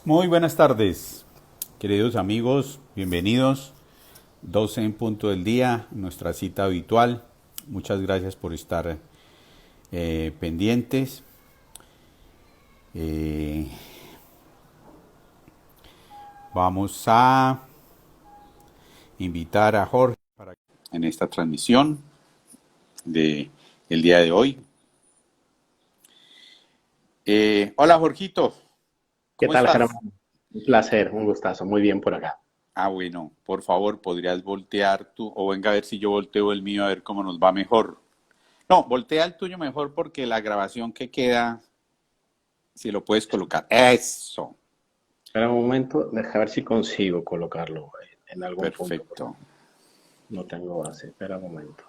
Muy buenas tardes, queridos amigos, bienvenidos. 12 en punto del día, nuestra cita habitual. Muchas gracias por estar pendientes. Eh, Vamos a invitar a Jorge en esta transmisión de el día de hoy. Hola Jorgito, ¿Qué ¿cómo tal, estás? Germán? Un placer, un gustazo, muy bien por acá. Bueno, por favor, podrías voltear tú, o venga a ver si yo volteo el mío a ver cómo nos va mejor. No, voltea el tuyo mejor porque la grabación que queda, si lo puedes colocar. Eso, Espera un momento, deja ver si consigo colocarlo en algún punto, porque perfecto. no tengo base. Espera un momento.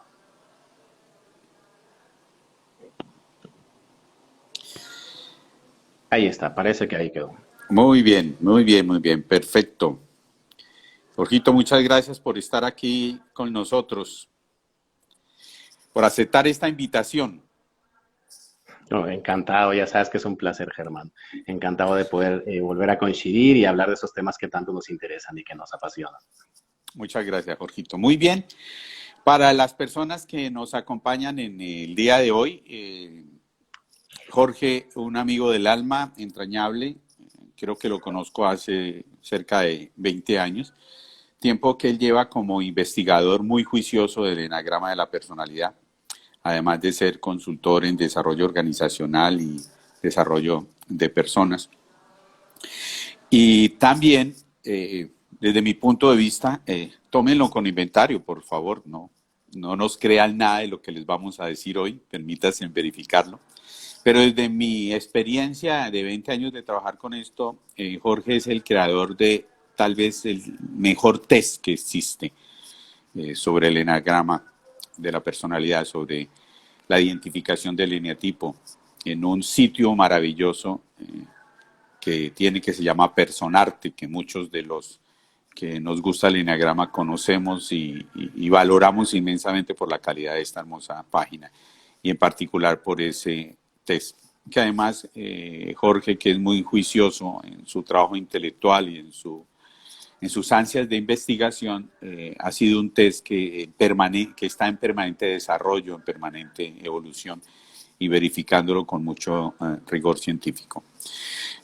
Ahí está, parece que ahí quedó. Muy bien, muy bien, muy bien, perfecto. Jorgito, muchas gracias por estar aquí con nosotros, por aceptar esta invitación. No, encantado, ya sabes que es un placer, Germán. Encantado de poder volver a coincidir y hablar de esos temas que tanto nos interesan y que nos apasionan. Muchas gracias, Jorgito. Muy bien. Para las personas que nos acompañan en el día de hoy, Jorge, un amigo del alma, entrañable, creo que lo conozco hace cerca de 20 años, tiempo que él lleva como investigador muy juicioso del enagrama de la personalidad, además de ser consultor en desarrollo organizacional y desarrollo de personas. Y también, desde mi punto de vista, tómenlo con inventario, por favor, no nos crean nada de lo que les vamos a decir hoy, permítanse verificarlo. Pero desde mi experiencia de 20 años de trabajar con esto, Jorge es el creador de tal vez el mejor test que existe sobre el enagrama de la personalidad, sobre la identificación del eneatipo, en un sitio maravilloso que tiene, que se llama Personarte, que muchos de los que nos gusta el eneagrama conocemos y valoramos inmensamente por la calidad de esta hermosa página y en particular por ese test. Que además Jorge, que es muy juicioso en su trabajo intelectual y en sus ansias de investigación, ha sido un test que está en permanente desarrollo, en permanente evolución y verificándolo con mucho rigor científico.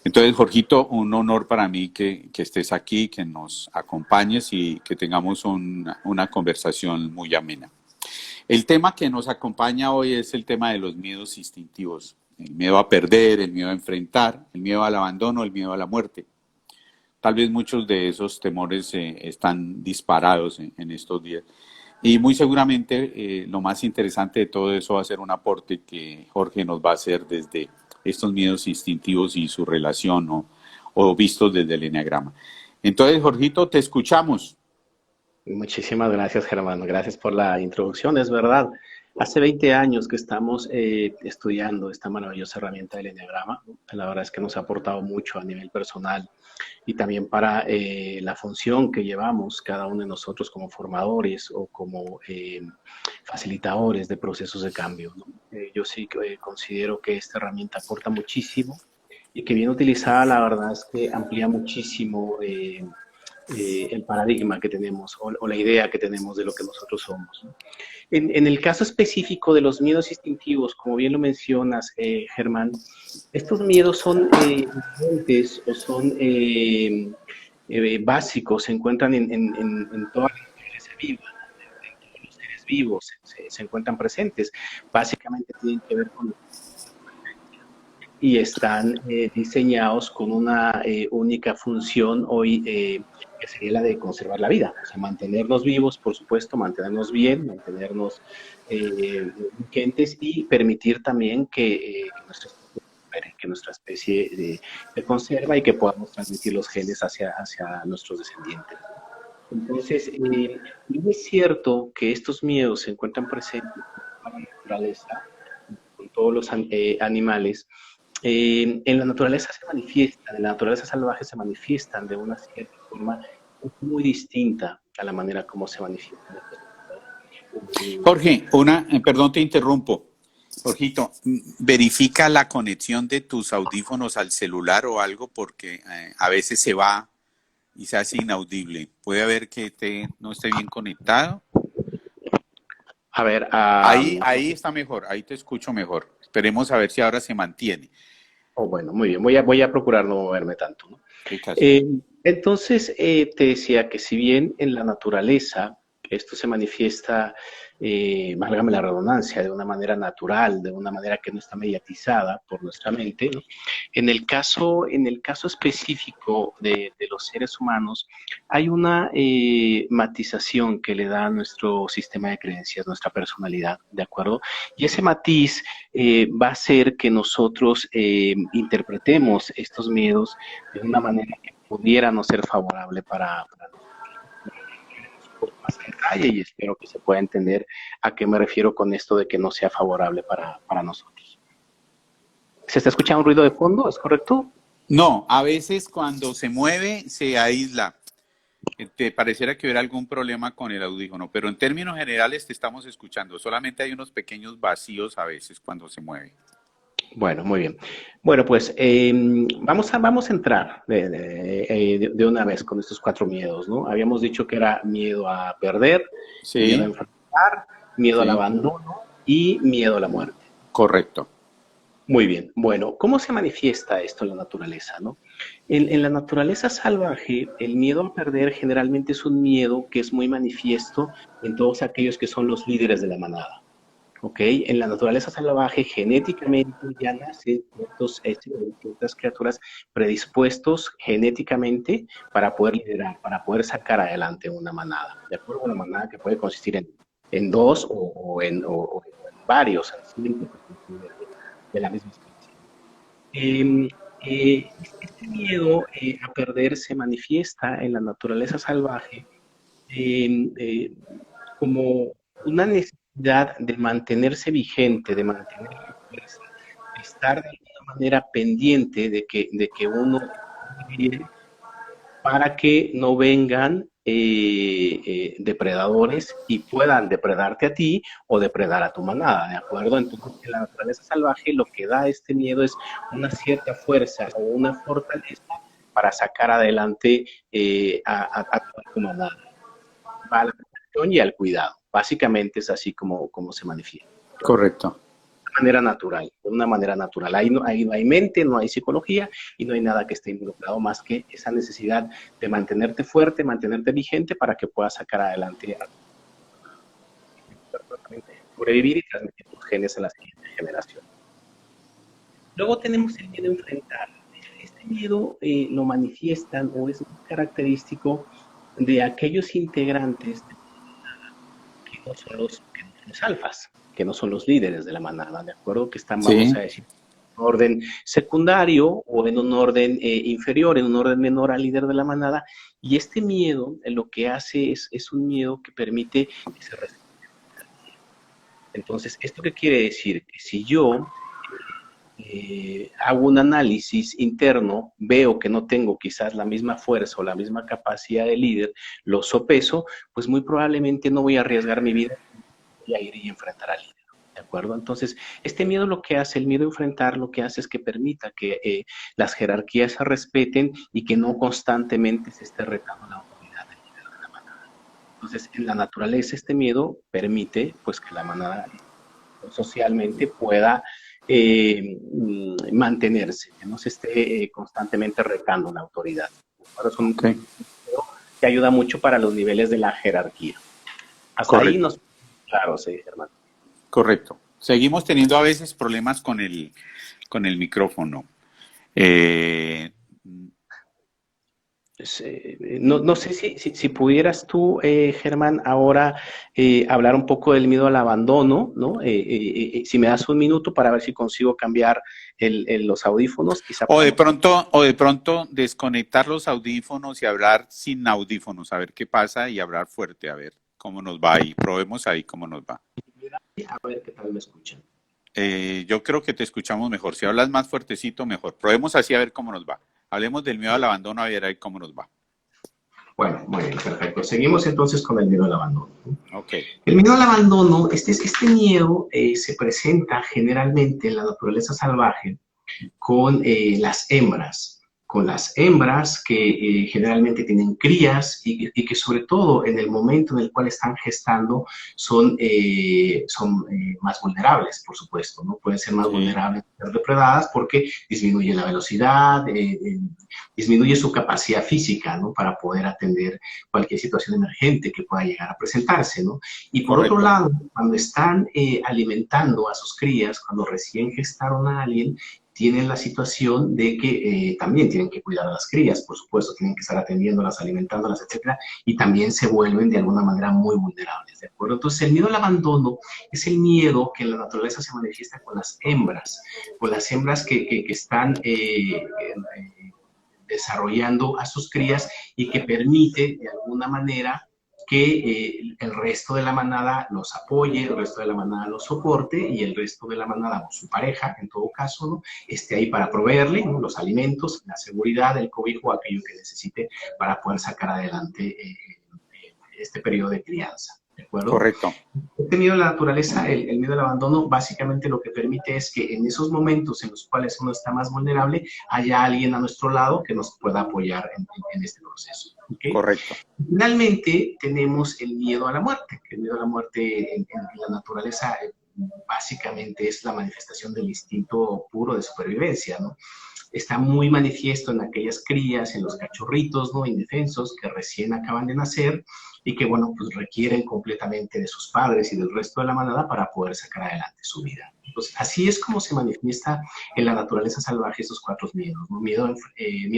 Entonces, Jorgito, un honor para mí que estés aquí, que nos acompañes y que tengamos una conversación muy amena. El tema que nos acompaña hoy es el tema de los miedos instintivos. El miedo a perder, el miedo a enfrentar, el miedo al abandono, el miedo a la muerte. Tal vez muchos de esos temores están disparados en estos días. Y muy seguramente lo más interesante de todo eso va a ser un aporte que Jorge nos va a hacer desde estos miedos instintivos y su relación o vistos desde el eneagrama. Entonces, Jorgito, te escuchamos. Muchísimas gracias, Germán. Gracias por la introducción. Es verdad, hace 20 años que estamos estudiando esta maravillosa herramienta del Enneagrama. La verdad es que nos ha aportado mucho a nivel personal y también para la función que llevamos cada uno de nosotros como formadores o como facilitadores de procesos de cambio, ¿no? Yo sí que considero que esta herramienta aporta muchísimo y que bien utilizada, la verdad es que amplía muchísimo el paradigma que tenemos o la idea que tenemos de lo que nosotros somos, ¿no? En el caso específico de los miedos instintivos, como bien lo mencionas, Germán, estos miedos son inherentes o son básicos, se encuentran en toda la naturaleza viva, ¿no? En todos los seres vivos se encuentran presentes. Básicamente tienen que ver con y están diseñados con una única función hoy, que sería la de conservar la vida, o sea, mantenernos vivos, por supuesto, mantenernos bien, mantenernos vigentes y permitir también que nuestra especie se conserva y que podamos transmitir los genes hacia nuestros descendientes. Entonces, no es cierto que estos miedos se encuentran presentes en toda la naturaleza, con todos los animales. En la naturaleza se manifiestan, en la naturaleza salvaje se manifiestan de una cierta forma muy distinta a la manera como se manifiestan estos. Jorge, perdón, te interrumpo. Jorgito, verifica la conexión de tus audífonos al celular o algo porque a veces se va y se hace inaudible. Puede haber que no esté bien conectado. A ver, Ahí está mejor, ahí te escucho mejor. Esperemos a ver si ahora se mantiene. oh, bueno, muy bien, voy a procurar no moverme tanto, ¿no? Qué caso. Entonces, te decía que si bien en la naturaleza esto se manifiesta, válgame la redundancia, de una manera natural, de una manera que no está mediatizada por nuestra mente, ¿no? En el caso específico de los seres humanos, hay una matización que le da a nuestro sistema de creencias, nuestra personalidad, ¿de acuerdo? Y ese matiz va a hacer que nosotros interpretemos estos miedos de una manera que pudiera no ser favorable para nosotros. Un poco más en detalle y espero que se pueda entender a qué me refiero con esto de que no sea favorable para nosotros. ¿Se está escuchando un ruido de fondo? ¿Es correcto? No, a veces cuando se mueve se aísla. Te pareciera que hubiera algún problema con el audífono, pero en términos generales te estamos escuchando. Solamente hay unos pequeños vacíos a veces cuando se mueve. Bueno, muy bien. Bueno, pues vamos a entrar de una vez con estos 4 miedos, ¿no? Habíamos dicho que era miedo a perder, miedo a Sí, enfrentar, miedo al sí, abandono y miedo a la muerte. correcto. Muy bien. Bueno, ¿cómo se manifiesta esto en la naturaleza, no? En la naturaleza salvaje, el miedo a perder generalmente es un miedo que es muy manifiesto en todos aquellos que son los líderes de la manada. ¿Ok? En la naturaleza salvaje, genéticamente ya nacen ciertas criaturas predispuestos genéticamente para poder liderar, para poder sacar adelante una manada. De acuerdo a una manada que puede consistir en dos o en varios, de la misma especie. Este miedo a perder se manifiesta en la naturaleza salvaje eh, eh, como una necesidad de mantenerse vigente, de mantener la fuerza, de estar de alguna manera pendiente de que uno esté bien para que no vengan depredadores y puedan depredarte a ti o depredar a tu manada, ¿de acuerdo? Entonces, en la naturaleza salvaje lo que da este miedo es una cierta fuerza o una fortaleza para sacar adelante a tu manada, a la protección y al cuidado. Básicamente es así como se manifiesta. Correcto. Manera natural, de una manera natural. Ahí no hay mente, no hay psicología y no hay nada que esté involucrado más que esa necesidad de mantenerte fuerte, mantenerte vigente para que puedas sacar adelante sobrevivir y transmitir tus genes a la siguiente generación. Luego tenemos el miedo a enfrentar. Este miedo lo manifiestan o es muy característico de aquellos integrantes que no son los alfas, que no son los líderes de la manada, ¿de acuerdo? Que están, vamos Sí, a decir, en un orden secundario o en un orden inferior, en un orden menor al líder de la manada. Y este miedo lo que hace es un miedo que permite que se respete. Entonces, ¿esto qué quiere decir? Que si yo hago un análisis interno, veo que no tengo quizás la misma fuerza o la misma capacidad de líder, lo sopeso, pues muy probablemente no voy a arriesgar mi vida y a ir y enfrentar al líder. ¿De acuerdo? Entonces, este miedo lo que hace, el miedo a enfrentar, lo que hace es que permita que las jerarquías se respeten y que no constantemente se esté retando la autoridad del líder de la manada. Entonces, en la naturaleza, este miedo permite pues que la manada socialmente pueda mantenerse, que no se esté constantemente retando la autoridad. Ahora es un ok, miedo que ayuda mucho para los niveles de la jerarquía. Hasta ahí correcto, nos... Claro, sí, Germán. correcto. Seguimos teniendo a veces problemas con el micrófono. Eh, No sé si pudieras tú, Germán, ahora hablar un poco del miedo al abandono, ¿no? Si me das un minuto para ver si consigo cambiar los audífonos, quizá podamos... o de pronto desconectar los audífonos y hablar sin audífonos, a ver qué pasa y hablar fuerte, a ver cómo nos va ahí. Probemos ahí cómo nos va. A ver qué tal me escuchan. Yo creo que te escuchamos mejor. Si hablas más fuertecito, mejor. Probemos así a ver cómo nos va. Hablemos del miedo al abandono a ver ahí cómo nos va. Bueno, muy bien, perfecto. Seguimos entonces con el miedo al abandono. Ok, El miedo al abandono, este miedo se presenta generalmente en la naturaleza salvaje con las hembras que generalmente tienen crías y que sobre todo en el momento en el cual están gestando son más vulnerables, por supuesto, ¿no? Pueden ser más sí, vulnerables a ser depredadas porque disminuye la velocidad, disminuye su capacidad física, ¿no? Para poder atender cualquier situación emergente que pueda llegar a presentarse, ¿no? Y por otro correcto, lado, cuando están alimentando a sus crías, cuando recién gestaron a alguien, tienen la situación de que también tienen que cuidar a las crías, por supuesto, tienen que estar atendiéndolas, alimentándolas, etcétera, y también se vuelven de alguna manera muy vulnerables, ¿de acuerdo? Entonces, el miedo al abandono es el miedo que en la naturaleza se manifiesta con las hembras que están desarrollando a sus crías y que permite de alguna manera que el resto de la manada los apoye, el resto de la manada los soporte y el resto de la manada, o su pareja en todo caso, ¿no? Esté ahí para proveerle, ¿no? Los alimentos, la seguridad, el cobijo, aquello que necesite para poder sacar adelante este periodo de crianza. ¿De acuerdo? correcto. Este miedo a la naturaleza, el miedo al abandono, básicamente lo que permite es que en esos momentos en los cuales uno está más vulnerable, haya alguien a nuestro lado que nos pueda apoyar en este proceso. ¿Okay? Correcto. Finalmente, tenemos el miedo a la muerte, que el miedo a la muerte en la naturaleza básicamente es la manifestación del instinto puro de supervivencia, ¿no? Está muy manifiesto en aquellas crías, en los cachorritos, ¿no? Indefensos que recién acaban de nacer y que, bueno, pues requieren completamente de sus padres y del resto de la manada para poder sacar adelante su vida. Entonces, así es como se manifiesta en la naturaleza salvaje estos cuatro miedos, ¿no? Miedo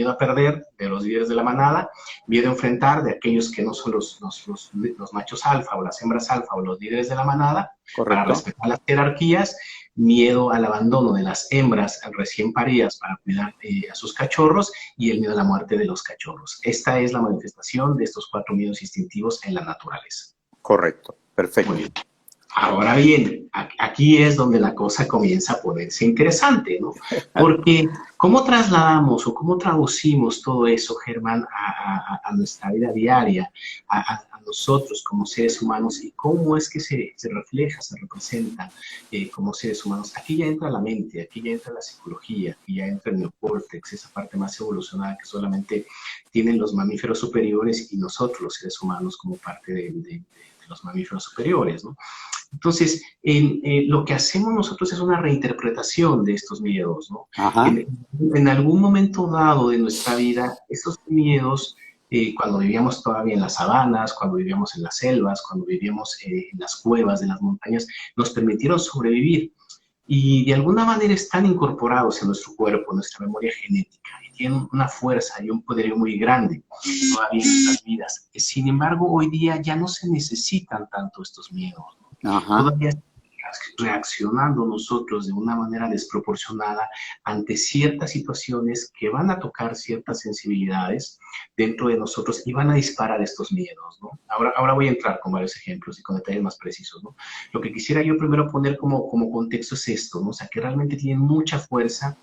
a perder de los líderes de la manada, miedo a enfrentar de aquellos que no son los machos alfa o las hembras alfa o los líderes de la manada, para Correcto. respetar las jerarquías, miedo al abandono de las hembras recién paridas para cuidar a sus cachorros y el miedo a la muerte de los cachorros. Esta es la manifestación de estos cuatro miedos instintivos en la naturaleza. Correcto. Muy Perfecto. bien. Ahora bien, aquí es donde la cosa comienza a ponerse interesante, ¿no? Porque ¿cómo trasladamos o cómo traducimos todo eso, Germán, a nuestra vida diaria, a nosotros como seres humanos y cómo es que se refleja, se representa como seres humanos? Aquí ya entra la mente, aquí ya entra la psicología, aquí ya entra el neocórtex, esa parte más evolucionada que solamente tienen los mamíferos superiores y nosotros los seres humanos como parte de los mamíferos superiores, ¿no? Entonces, lo que hacemos nosotros es una reinterpretación de estos miedos, ¿no? Ajá. En algún momento dado de nuestra vida, estos miedos, cuando vivíamos todavía en las sabanas, cuando vivíamos en las selvas, cuando vivíamos en las cuevas de las montañas, nos permitieron sobrevivir y de alguna manera están incorporados en nuestro cuerpo, en nuestra memoria genética, y tienen una fuerza y un poderío muy grande todavía en nuestras vidas. Sin embargo, hoy día ya no se necesitan tanto estos miedos, ¿no? Ajá. Todavía reaccionando nosotros de una manera desproporcionada ante ciertas situaciones que van a tocar ciertas sensibilidades dentro de nosotros y van a disparar estos miedos, ¿no? Ahora voy a entrar con varios ejemplos y con detalles más precisos, ¿no? Lo que quisiera yo primero poner como contexto es esto, ¿no? O sea, que realmente tienen mucha fuerza,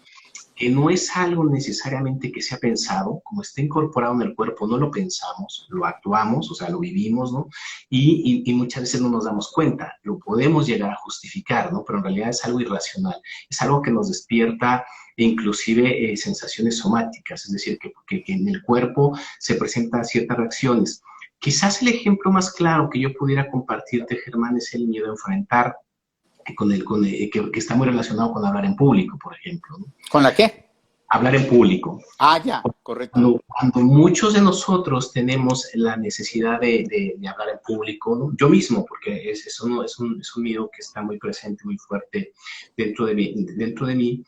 que no es algo necesariamente que sea pensado, como está incorporado en el cuerpo, no lo pensamos, lo actuamos, o sea, lo vivimos, ¿no? Y muchas veces no nos damos cuenta, lo podemos llegar a justificar, ¿no? Pero en realidad es algo irracional, es algo que nos despierta inclusive sensaciones somáticas, es decir, que en el cuerpo se presentan ciertas reacciones. Quizás el ejemplo más claro que yo pudiera compartirte, Germán, es el miedo a enfrentar que está muy relacionado con hablar en público, por ejemplo, ¿no? ¿Con la qué? Hablar en público. Ah, ya. Correcto. Cuando muchos de nosotros tenemos la necesidad de hablar en público, ¿no? Yo mismo, porque es un miedo que está muy presente, muy fuerte dentro de mí,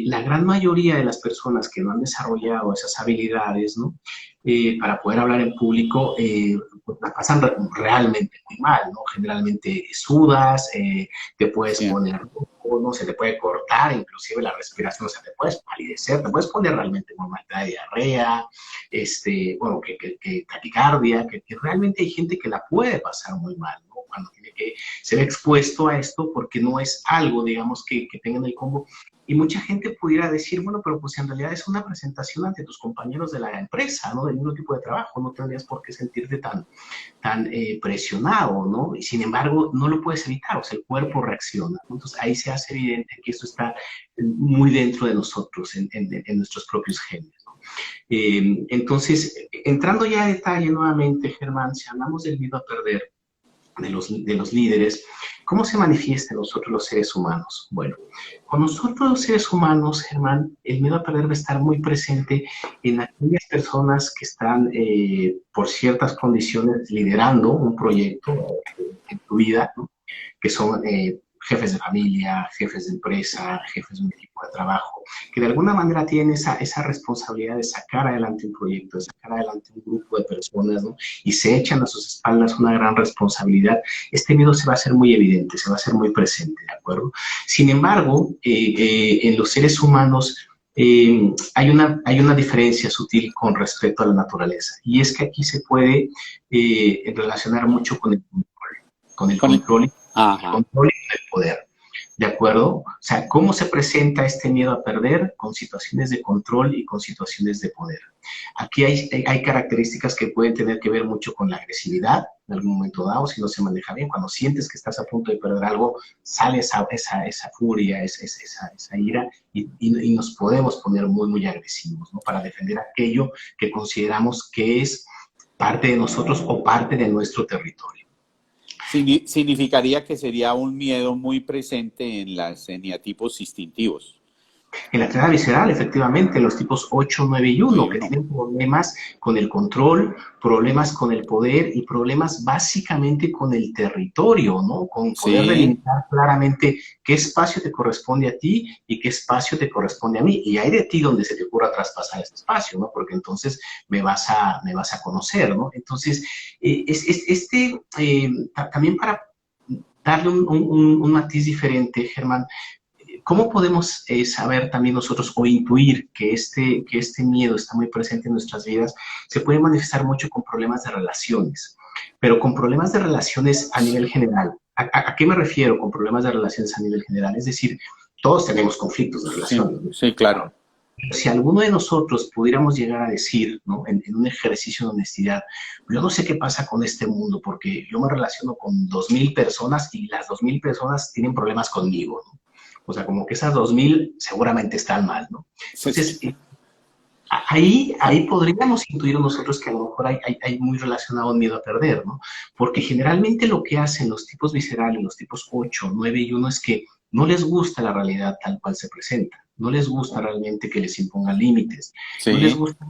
la gran mayoría de las personas que no han desarrollado esas habilidades, ¿no? Para poder hablar en público, pues la pasan realmente muy mal, ¿no? Generalmente sudas, te puedes Sí. poner, no se te puede cortar, inclusive la respiración, o sea, te puedes palidecer, te puedes poner realmente muy mal, de diarrea, bueno, que taquicardia, que realmente hay gente que la puede pasar muy mal, ¿no? cuando tiene que ser expuesto a esto, porque no es algo, digamos, que tenga en el combo. Y mucha gente pudiera decir, bueno, pero pues en realidad es una presentación ante tus compañeros de la empresa, ¿no? Del mismo tipo de trabajo, no tendrías por qué sentirte tan presionado, ¿no? Y sin embargo, no lo puedes evitar, o sea, el cuerpo reacciona, ¿no? Entonces ahí se hace evidente que esto está muy dentro de nosotros, en nuestros propios genes, ¿no? Entonces, entrando ya a detalle nuevamente, Germán, si hablamos del miedo a perder, de los líderes, ¿cómo se manifiesta en nosotros los seres humanos? Bueno, con nosotros los seres humanos, Germán, el miedo a perder va a estar muy presente en aquellas personas que están por ciertas condiciones liderando un proyecto en tu vida, ¿no? Que son jefes de familia, jefes de empresa, jefes de un equipo de trabajo, que de alguna manera tienen esa responsabilidad de sacar adelante un proyecto, de sacar adelante un grupo de personas, ¿no? Y se echan a sus espaldas una gran responsabilidad. Este miedo se va a hacer muy evidente, se va a hacer muy presente, ¿de acuerdo? Sin embargo, en los seres humanos hay una diferencia sutil con respecto a la naturaleza, y es que aquí se puede relacionar mucho con el Con el- control, Ajá. control y el poder. ¿De acuerdo? O sea, ¿cómo se presenta este miedo a perder? Con situaciones de control y con situaciones de poder. Aquí hay características que pueden tener que ver mucho con la agresividad, en algún momento dado, si no se maneja bien. Cuando sientes que estás a punto de perder algo, sale esa furia, esa ira, y nos podemos poner muy, muy agresivos, ¿no? Para defender aquello que consideramos que es parte de nosotros o parte de nuestro territorio. Significaría que sería un miedo muy presente en los eneatipos instintivos. En la triada visceral, efectivamente, los tipos 8, 9 y 1, Hay que uno. tienen problemas con el control, problemas con el poder y problemas básicamente con el territorio, ¿no? Con poder Sí, delimitar claramente qué espacio te corresponde a ti y qué espacio te corresponde a mí. Y hay de ti donde se te ocurra traspasar ese espacio, ¿no? Porque entonces me vas a conocer, ¿no? Entonces, también para darle un matiz diferente, Germán, ¿cómo podemos saber también nosotros o intuir que este miedo está muy presente en nuestras vidas? Se puede manifestar mucho con problemas de relaciones, pero con problemas de relaciones a nivel general. ¿A qué me refiero con problemas de relaciones a nivel general? Es decir, todos tenemos conflictos de sí, relaciones, ¿no? sí, claro. Si alguno de nosotros pudiéramos llegar a decir, ¿no? En un ejercicio de honestidad, yo no sé qué pasa con este mundo porque yo me relaciono con 2000 personas y las 2000 personas tienen problemas conmigo, ¿no? O sea, como que esas 2000 seguramente están mal, ¿no? Entonces, ahí podríamos intuir nosotros que a lo mejor hay muy relacionado un miedo a perder, ¿no? Porque generalmente lo que hacen los tipos viscerales, los tipos 8, 9 y 1 es que no les gusta la realidad tal cual se presenta, no les gusta realmente que les impongan límites, no les Sí, gusta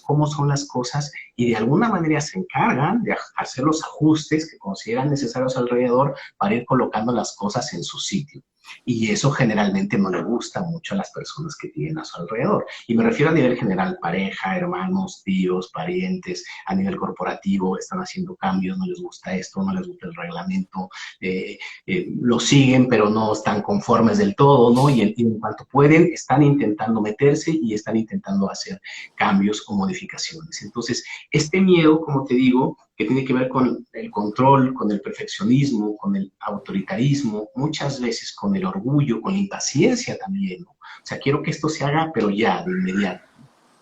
cómo son las cosas y de alguna manera se encargan de hacer los ajustes que consideran necesarios alrededor para ir colocando las cosas en su sitio. Y eso generalmente no le gusta mucho a las personas que tienen a su alrededor. Y me refiero a nivel general, pareja, hermanos, tíos, parientes, a nivel corporativo, están haciendo cambios, no les gusta esto, no les gusta el reglamento, lo siguen, pero no están conformes del todo, ¿no? Y en cuanto pueden, están intentando meterse y están intentando hacer cambios o modificaciones. Entonces, este miedo, como te digo, que tiene que ver con el control, con el perfeccionismo, con el autoritarismo, muchas veces con el orgullo, con la impaciencia también, ¿no? O sea, quiero que esto se haga, pero ya, de inmediato.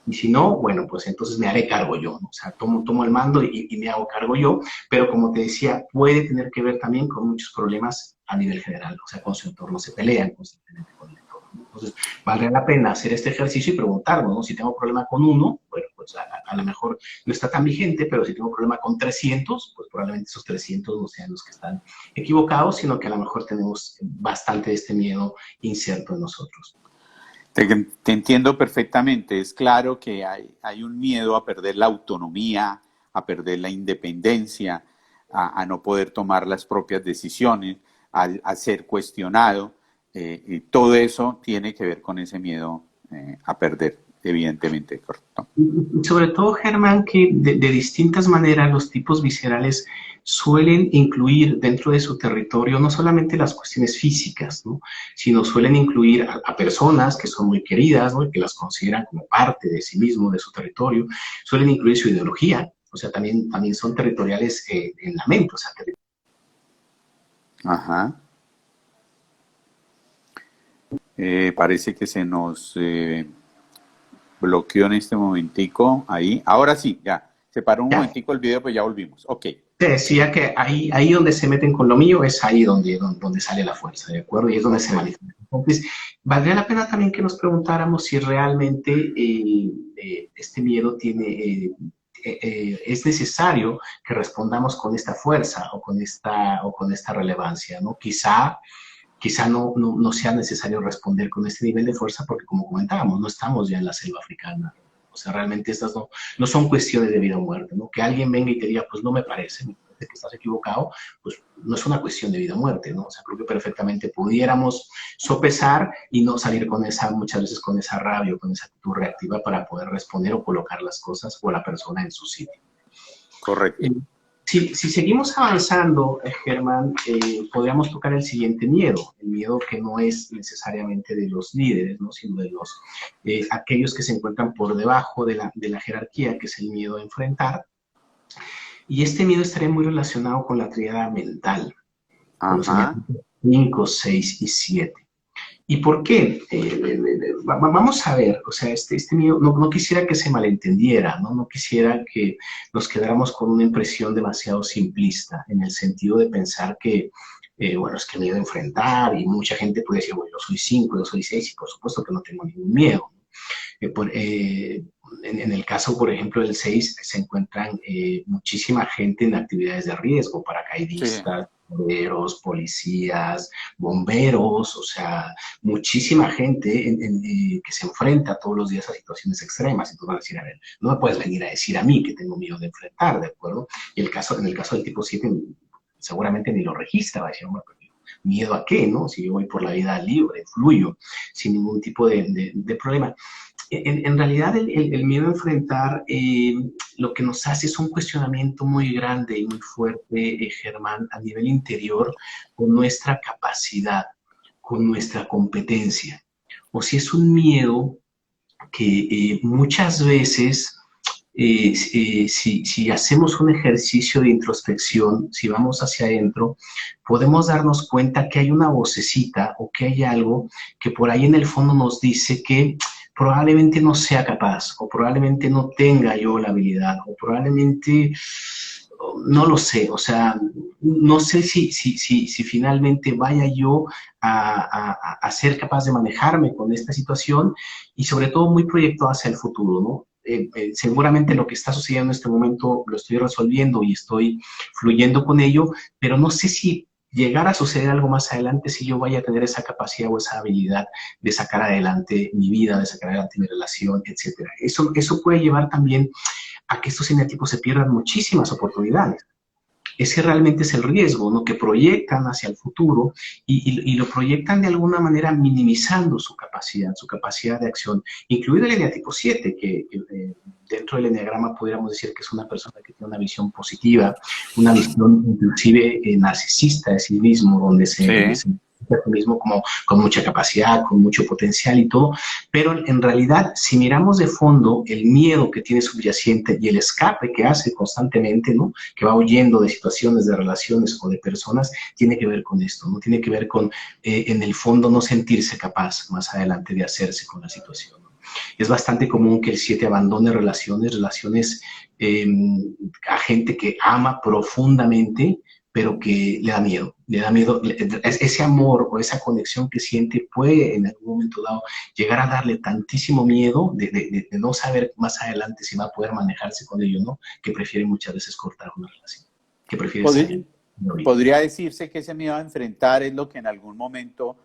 Y si no, bueno, pues entonces me haré cargo yo, ¿no? O sea, tomo el mando y me hago cargo yo, pero como te decía, puede tener que ver también con muchos problemas a nivel general, o sea, con su entorno, se pelean constantemente con el entorno, ¿no? Entonces, valdría la pena hacer este ejercicio y preguntarnos, ¿no? Si tengo problema con uno, bueno, pues a lo mejor no está tan vigente, pero si tengo problema con 300, pues probablemente esos 300 no sean los que están equivocados, sino que a lo mejor tenemos bastante de este miedo inserto en nosotros. te entiendo perfectamente. Es claro que hay un miedo a perder la autonomía, a perder la independencia, a no poder tomar las propias decisiones, a ser cuestionado. Y todo eso tiene que ver con ese miedo a perder, evidentemente, correcto. Sobre todo, Germán, que de distintas maneras los tipos viscerales suelen incluir dentro de su territorio no solamente las cuestiones físicas, ¿no? Sino suelen incluir a personas que son muy queridas, ¿no? Y que las consideran como parte de sí mismo, de su territorio, suelen incluir su ideología, o sea, también son territoriales en la mente, o sea, Ajá. Parece que se nos bloqueó en este momentico ahí. Ahora sí, ya. Se paró un Ya, momentico el video, pues ya volvimos. Ok. te decía que ahí donde se meten con lo mío es ahí donde sale la fuerza, ¿de acuerdo? Y es donde Ok. se manifiesta. Entonces, valdría la pena también que nos preguntáramos si realmente este miedo es necesario que respondamos con esta fuerza o con esta relevancia, ¿no? Quizá no sea necesario responder con este nivel de fuerza porque, como comentábamos, no estamos ya en la selva africana. O sea, realmente estas no son cuestiones de vida o muerte, ¿no? Que alguien venga y te diga, pues no me parece que estás equivocado, pues no es una cuestión de vida o muerte, ¿no? O sea, creo que perfectamente pudiéramos sopesar y no salir muchas veces con esa rabia o con esa actitud reactiva para poder responder o colocar las cosas o la persona en su sitio. Correcto. Eh, si seguimos avanzando, Germán, podríamos tocar el siguiente miedo, el miedo que no es necesariamente de los líderes, ¿no? Sino de aquellos que se encuentran por debajo de la jerarquía, que es el miedo a enfrentar. Y este miedo estaría muy relacionado con la triada mental, con los Ajá. eneatipos 5, 6 y 7. ¿Y por qué? Vamos a ver, o sea, este miedo, no quisiera que se malentendiera, ¿no? No quisiera que nos quedáramos con una impresión demasiado simplista, en el sentido de pensar que, bueno, es que miedo a enfrentar, y mucha gente puede decir, bueno, yo soy 5, yo soy 6, y por supuesto que no tengo ningún miedo. En el caso, por ejemplo, del 6 se encuentran muchísima gente en actividades de riesgo, Sí. paracaidistas, bomberos, policías, bomberos, o sea, muchísima gente que se enfrenta todos los días a situaciones extremas. Y tú vas a decir, a ver, no me puedes venir a decir a mí que tengo miedo de enfrentar, ¿de acuerdo? Y en el caso del tipo 7, seguramente ni lo registra, va a decir, hombre, ¿miedo a qué, no? Si yo voy por la vida libre, fluyo, sin ningún tipo de problema. En realidad, el miedo a enfrentar lo que nos hace es un cuestionamiento muy grande y muy fuerte, Germán, a nivel interior, con nuestra capacidad, con nuestra competencia. O si es un miedo que muchas veces, si hacemos un ejercicio de introspección, si vamos hacia adentro, podemos darnos cuenta que hay una vocecita o que hay algo que por ahí en el fondo nos dice que probablemente no sea capaz, o probablemente no tenga yo la habilidad, o probablemente no lo sé, o sea, no sé si finalmente vaya yo a ser capaz de manejarme con esta situación y sobre todo muy proyectado hacia el futuro, ¿no? Seguramente lo que está sucediendo en este momento lo estoy resolviendo y estoy fluyendo con ello, pero no sé si llegar a suceder algo más adelante, si yo vaya a tener esa capacidad o esa habilidad de sacar adelante mi vida, de sacar adelante mi relación, etcétera. Eso puede llevar también a que estos cinéticos se pierdan muchísimas oportunidades. Ese realmente es el riesgo, ¿no? Que proyectan hacia el futuro y lo proyectan de alguna manera minimizando su capacidad de acción, incluido el eneatipo 7, que dentro del eneagrama pudiéramos decir que es una persona que tiene una visión positiva, una visión inclusive narcisista de sí mismo, donde Sí. se a sí mismo como con mucha capacidad, con mucho potencial y todo, pero en realidad, si miramos de fondo el miedo que tiene subyacente y el escape que hace constantemente, ¿no? Que va huyendo de situaciones, de relaciones o de personas, tiene que ver con esto, ¿no? Tiene que ver con, en el fondo, no sentirse capaz más adelante de hacerse con la situación, ¿no? Es bastante común que el 7 abandone relaciones eh, a gente que ama profundamente, pero que le da miedo, ese amor o esa conexión que siente puede en algún momento dado llegar a darle tantísimo miedo de no saber más adelante si va a poder manejarse con ello, ¿no? Que prefiere muchas veces cortar una relación, que prefiere salir Podri- de ahorita. Podría decirse que ese miedo a enfrentar es lo que en algún momento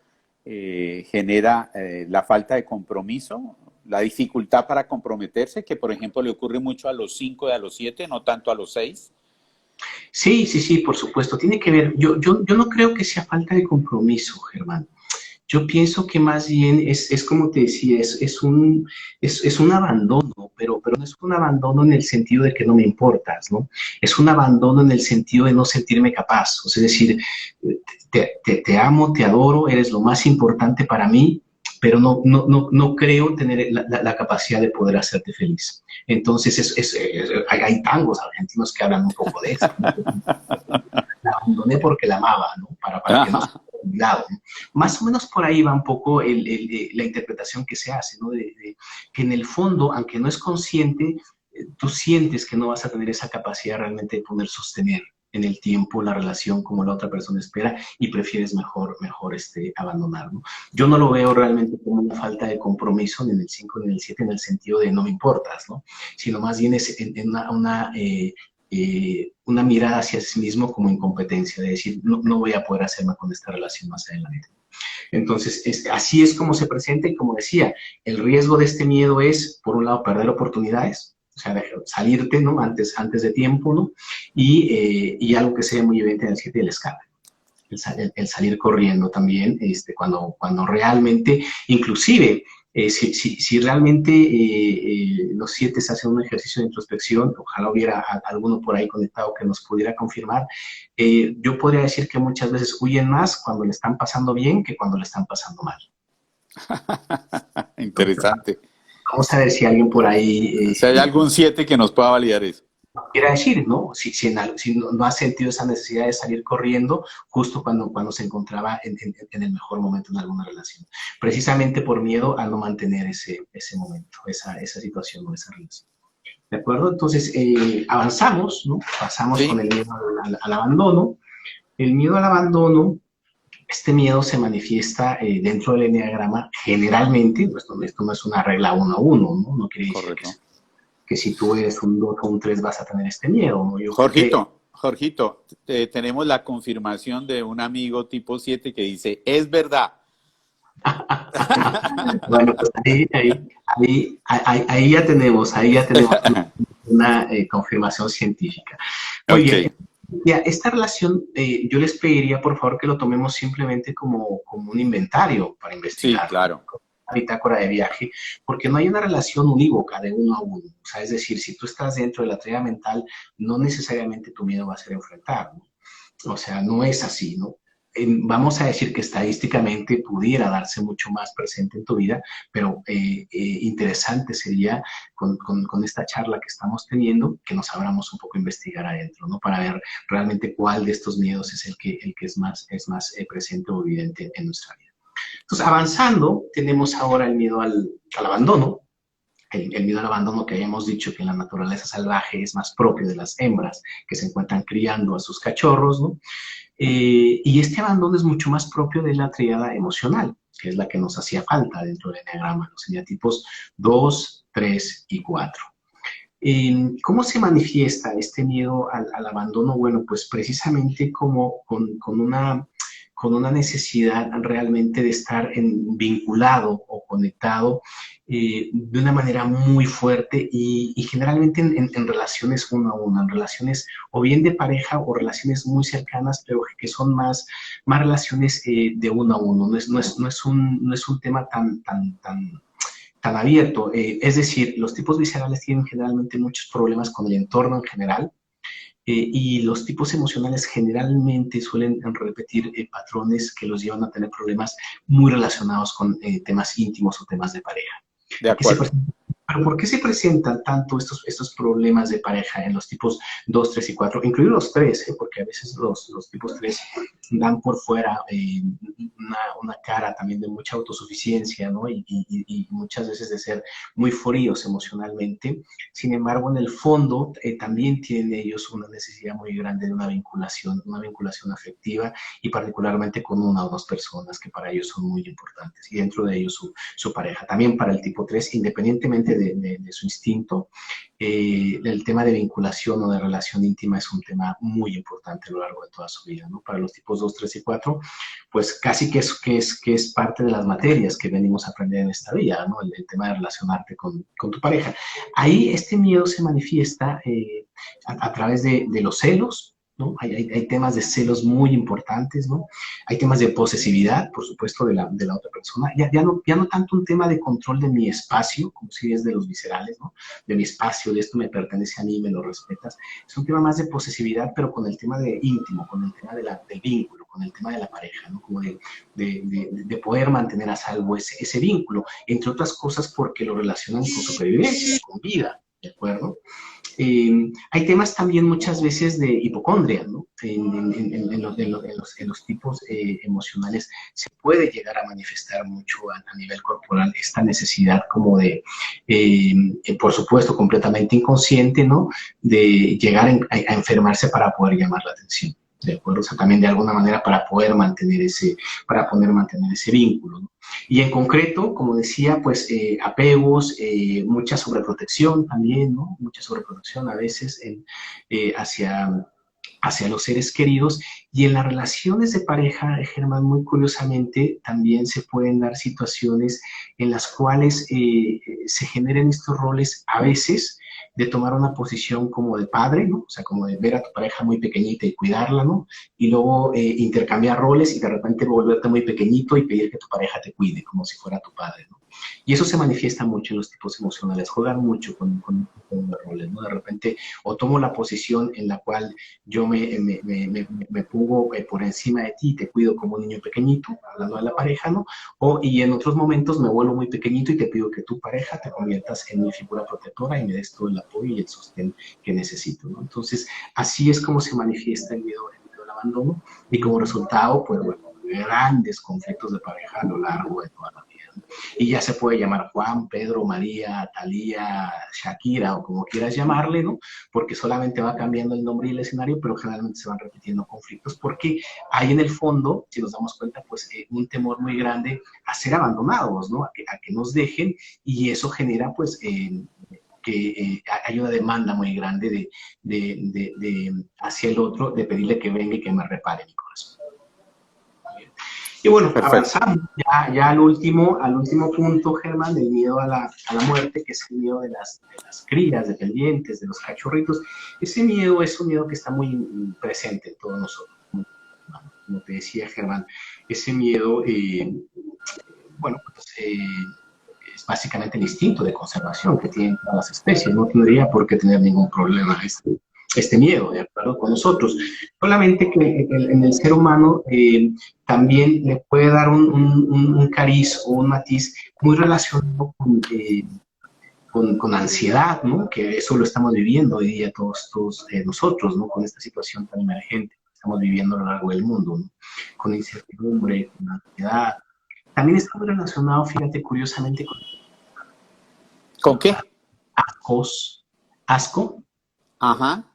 genera la falta de compromiso, la dificultad para comprometerse, que por ejemplo le ocurre mucho a los 5 y a los 7, no tanto a los 6. Sí, sí, sí, por supuesto. Tiene que ver, yo no creo que sea falta de compromiso, Germán. Yo pienso que más bien es como te decía, es un abandono, pero no es un abandono en el sentido de que no me importas, ¿no? Es un abandono en el sentido de no sentirme capaz. O sea, es decir, te amo, te adoro, eres lo más importante para mí, pero no creo tener la capacidad de poder hacerte feliz. Entonces, hay tangos argentinos que hablan un poco de eso, ¿no? abandoné porque la amaba, ¿no? Para que no se haya olvidado, ¿no? Más o menos por ahí va un poco la interpretación que se hace, ¿no? Que en el fondo, aunque no es consciente, tú sientes que no vas a tener esa capacidad realmente de poder sostener en el tiempo la relación como la otra persona espera y prefieres mejor abandonar, ¿no? Yo no lo veo realmente como una falta de compromiso ni en el 5 ni en el 7 en el sentido de no me importas, ¿no? Sino más bien es en una mirada hacia sí mismo como incompetencia, de decir, no, no voy a poder hacerme con esta relación más adelante. Entonces, así es como se presenta y como decía, el riesgo de este miedo es, por un lado, perder oportunidades, o sea, salirte, ¿no? Antes de tiempo, ¿no? Y algo que se ve muy evidente en el 7, el escape. El salir corriendo también, cuando realmente, inclusive, si realmente los 7 se hacen un ejercicio de introspección, ojalá hubiera alguno por ahí conectado que nos pudiera confirmar, yo podría decir que muchas veces huyen más cuando le están pasando bien que cuando le están pasando mal. Interesante. Vamos a ver si alguien por ahí Si hay algún 7 que nos pueda validar eso. quiera decir, ¿no? Si no ha sentido esa necesidad de salir corriendo justo cuando se encontraba en el mejor momento en alguna relación. Precisamente por miedo a no mantener ese momento, esa situación o esa relación. ¿De acuerdo? Entonces, avanzamos, ¿no? Pasamos con Sí, el miedo al abandono. El miedo al abandono, este miedo se manifiesta dentro del enneagrama generalmente, pues esto no es una regla 1 a 1, ¿no? No quiere decir correcto. que si tú eres un 2 o un 3 vas a tener este miedo, ¿no? Yo creo que Jorgito, tenemos la confirmación de un amigo tipo 7 que dice, es verdad. bueno, pues ahí ya tenemos una confirmación científica. Muy Ok, bien, ya, esta relación, yo les pediría por favor que lo tomemos simplemente como un inventario para sí, investigar, claro. una bitácora de viaje, porque no hay una relación unívoca de 1 a 1. O sea, es decir, si tú estás dentro de la tarea mental, no necesariamente tu miedo va a ser enfrentar, ¿no? O sea, no es así, ¿no? Vamos a decir que estadísticamente pudiera darse mucho más presente en tu vida, pero interesante sería con esta charla que estamos teniendo que nos abramos un poco a investigar adentro, ¿no? Para ver realmente cuál de estos miedos es el que es más presente o evidente en nuestra vida. Entonces, avanzando, tenemos ahora el miedo al abandono. El miedo al abandono que habíamos dicho que en la naturaleza salvaje es más propio de las hembras que se encuentran criando a sus cachorros, ¿no? Y este abandono es mucho más propio de la tríada emocional, que es la que nos hacía falta dentro del enneagrama, los eneatipos 2, 3 y 4. ¿Cómo se manifiesta este miedo al abandono? Bueno, pues precisamente como con una necesidad realmente de estar vinculado o conectado de una manera muy fuerte y generalmente en relaciones 1 a 1, en relaciones o bien de pareja o relaciones muy cercanas, pero que son más relaciones de 1 a 1. No es un tema tan abierto. Es decir, los tipos viscerales tienen generalmente muchos problemas con el entorno en general, y los tipos emocionales generalmente suelen repetir patrones que los llevan a tener problemas muy relacionados con temas íntimos o temas de pareja. De ¿Qué se acuerdo. Pero ¿por qué se presentan tanto estos problemas de pareja en los tipos 2, 3 y 4? Incluidos los 3, porque a veces los tipos 3 dan por fuera una cara también de mucha autosuficiencia, ¿no? Y muchas veces de ser muy fríos emocionalmente. Sin embargo, en el fondo también tienen ellos una necesidad muy grande de una vinculación afectiva y particularmente con 1 o 2 personas que para ellos son muy importantes y dentro de ellos su pareja. También para el tipo 3, independientemente de su instinto, el tema de vinculación o de relación íntima es un tema muy importante a lo largo de toda su vida, ¿no? Para los tipos 2, 3 y 4, pues casi que es parte de las materias que venimos a aprender en esta vida, ¿no? El tema de relacionarte con tu pareja. Ahí este miedo se manifiesta a través de los celos, ¿no? Hay temas de celos muy importantes, ¿no? Hay temas de posesividad, por supuesto, de la otra persona. Ya no tanto un tema de control de mi espacio, como si es de los viscerales, ¿no? De mi espacio, de esto me pertenece a mí, me lo respetas. Es un tema más de posesividad, pero con el tema de íntimo, con el tema del vínculo, con el tema de la pareja, ¿no? Como de poder mantener a salvo ese vínculo, entre otras cosas porque lo relacionan con supervivencia, con vida, ¿de acuerdo? Hay temas también muchas veces de hipocondria, ¿no? En los tipos emocionales se puede llegar a manifestar mucho a nivel corporal esta necesidad como de, por supuesto, completamente inconsciente, ¿no? De llegar a enfermarse para poder llamar la atención. ¿De acuerdo? O sea, también de alguna manera para poder mantener ese vínculo, ¿no? Y en concreto, como decía, pues apegos, mucha sobreprotección también, ¿no? Mucha sobreprotección a veces hacia, hacia los seres queridos. Y en las relaciones de pareja, Germán, muy curiosamente, también se pueden dar situaciones en las cuales se generen estos roles a veces de tomar una posición como de padre, ¿no? O sea, como de ver a tu pareja muy pequeñita y cuidarla, ¿no? Y luego intercambiar roles y de repente volverte muy pequeñito y pedir que tu pareja te cuide, como si fuera tu padre, ¿no? Y eso se manifiesta mucho en los tipos emocionales, juegan mucho con los roles, ¿no? De repente, o tomo la posición en la cual yo me pongo por encima de ti y te cuido como un niño pequeñito, hablando de la pareja, ¿no? Y en otros momentos me vuelvo muy pequeñito y te pido que tu pareja te conviertas en mi figura protectora y me des todo el apoyo y el sostén que necesito, ¿no? Entonces, así es como se manifiesta el miedo al abandono y como resultado, pues bueno, grandes conflictos de pareja a lo largo de toda la vida. Y ya se puede llamar Juan, Pedro, María, Talía, Shakira o como quieras llamarle, ¿no? Porque solamente va cambiando el nombre y el escenario, pero generalmente se van repitiendo conflictos porque hay en el fondo, si nos damos cuenta, pues un temor muy grande a ser abandonados, ¿no? A que nos dejen y eso genera pues que hay una demanda muy grande hacia el otro de pedirle que venga y que me repare mi corazón. Y bueno, Perfecto. avanzamos ya al último punto, Germán, del miedo a la muerte, que es el miedo de las crías dependientes, de los cachorritos. Ese miedo es un miedo que está muy presente en todos nosotros. Como te decía, Germán, ese miedo, bueno, pues es básicamente el instinto de conservación que tienen todas las especies. No tendría por qué tener ningún problema este miedo, ¿de acuerdo? Con nosotros. Solamente que en el ser humano también le puede dar un cariz o un matiz muy relacionado con ansiedad, ¿no? Que eso lo estamos viviendo hoy día todos nosotros, ¿no? Con esta situación tan emergente que estamos viviendo a lo largo del mundo, ¿no? Con incertidumbre, con ansiedad. También está muy relacionado, fíjate, curiosamente, ¿Con qué? ascos, asco, Ajá.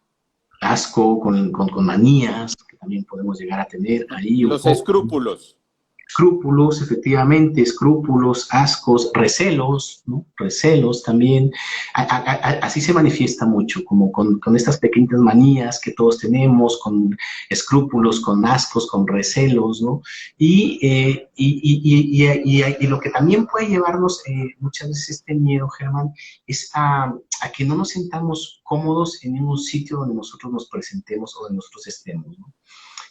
con manías que también podemos llegar a tener ahí un Los poco. escrúpulos. Escrúpulos, efectivamente, escrúpulos, ascos, recelos, ¿no? Recelos también. Así se manifiesta mucho, como con estas pequeñas manías que todos tenemos, con escrúpulos, con ascos, con recelos, ¿no? Y lo que también puede llevarnos muchas veces este miedo, Germán, es a que no nos sentamos cómodos en ningún sitio donde nosotros nos presentemos o donde nosotros estemos, ¿no?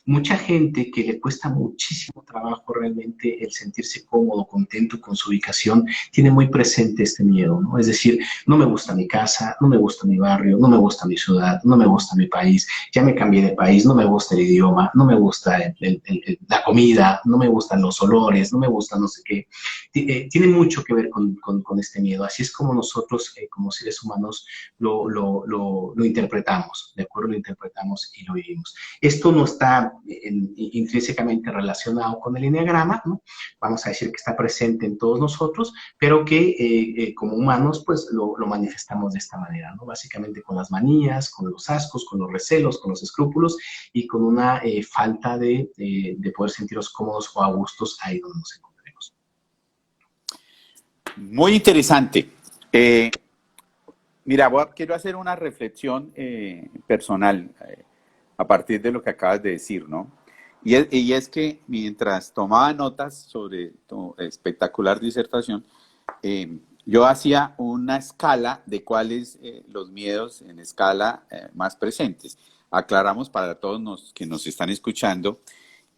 Mucha gente que le cuesta muchísimo trabajo realmente el sentirse cómodo, contento con su ubicación, tiene muy presente este miedo, ¿no? Es decir, no me gusta mi casa, no me gusta mi barrio, no me gusta mi ciudad, no me gusta mi país, ya me cambié de país, no me gusta el idioma, no me gusta la comida, no me gustan los olores, no me gusta no sé qué. Tiene mucho que ver con este miedo. Así es como nosotros, como seres humanos, lo interpretamos, ¿de acuerdo? Lo interpretamos y lo vivimos. Esto no está intrínsecamente relacionado con el enneagrama, ¿no? Vamos a decir que está presente en todos nosotros, pero que como humanos pues lo manifestamos de esta manera, ¿no? Básicamente con las manías, con los ascos, con los recelos, con los escrúpulos y con una falta de poder sentirnos cómodos o a gustos ahí donde nos encontremos. Muy interesante. Eh, Mira, quiero hacer una reflexión personal a partir de lo que acabas de decir, ¿no? Y es que mientras tomaba notas sobre tu espectacular disertación, yo hacía una escala de cuáles los miedos en escala más presentes. Aclaramos para todos que nos están escuchando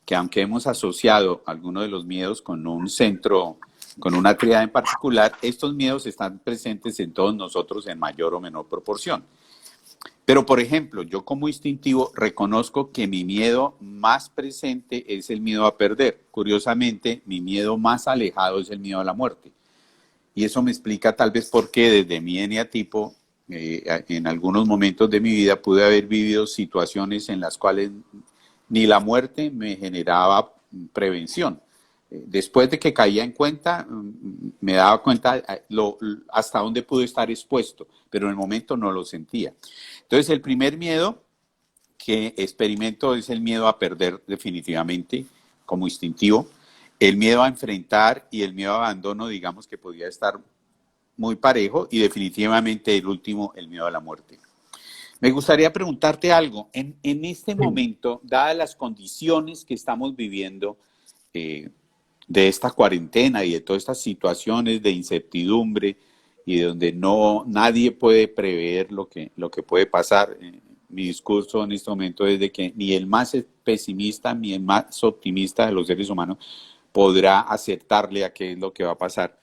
que aunque hemos asociado algunos de los miedos con un centro, con una tríada en particular, estos miedos están presentes en todos nosotros en mayor o menor proporción. Pero, por ejemplo, yo como instintivo reconozco que mi miedo más presente es el miedo a perder. Curiosamente, mi miedo más alejado es el miedo a la muerte. Y eso me explica tal vez por qué desde mi eneatipo en algunos momentos de mi vida pude haber vivido situaciones en las cuales ni la muerte me generaba prevención. Después de que caía en cuenta, me daba cuenta hasta dónde pude estar expuesto, pero en el momento no lo sentía. Entonces, el primer miedo que experimento es el miedo a perder definitivamente, como instintivo. El miedo a enfrentar y el miedo a abandono, digamos que podía estar muy parejo, y definitivamente el último, el miedo a la muerte. Me gustaría preguntarte algo. En este momento, dadas las condiciones que estamos viviendo, de esta cuarentena y de todas estas situaciones de incertidumbre y de donde nadie puede prever lo que puede pasar, mi discurso en este momento es de que ni el más pesimista ni el más optimista de los seres humanos podrá acertarle a qué es lo que va a pasar.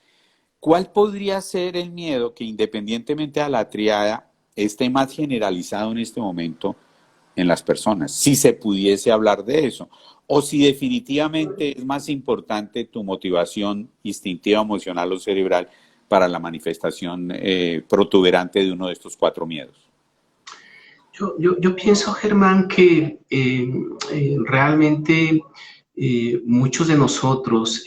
¿Cuál podría ser el miedo que, independientemente de la triada, esté más generalizado en este momento en las personas, si se pudiese hablar de eso? O si definitivamente es más importante tu motivación instintiva, emocional o cerebral para la manifestación protuberante de uno de estos 4 miedos. Yo pienso, Germán, que realmente muchos de nosotros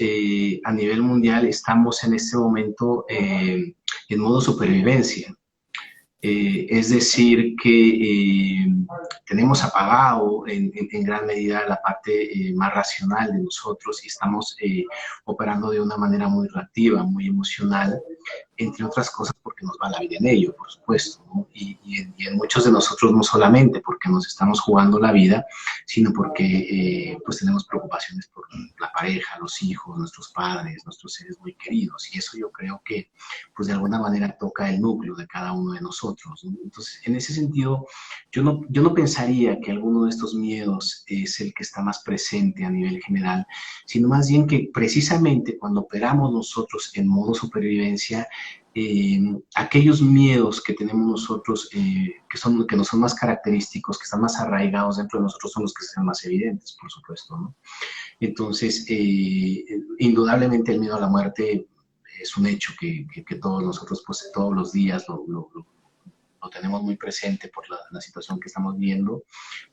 a nivel mundial estamos en este momento en modo supervivencia. Es decir, que tenemos apagado en gran medida la parte más racional de nosotros y estamos operando de una manera muy reactiva, muy emocional, entre otras cosas porque nos va la vida en ello, por supuesto, ¿no? Y en muchos de nosotros no solamente porque nos estamos jugando la vida, sino porque pues tenemos preocupaciones por la pareja, los hijos, nuestros padres, nuestros seres muy queridos, y eso yo creo que pues de alguna manera toca el núcleo de cada uno de nosotros, ¿no? Entonces, en ese sentido, yo no pensaría que alguno de estos miedos es el que está más presente a nivel general, sino más bien que precisamente cuando operamos nosotros en modo supervivencia, aquellos miedos que tenemos nosotros, que nos son más característicos, que están más arraigados dentro de nosotros, son los que sean más evidentes, por supuesto, ¿no? Entonces, indudablemente el miedo a la muerte es un hecho que todos nosotros, pues todos los días lo tenemos muy presente por la situación que estamos viendo,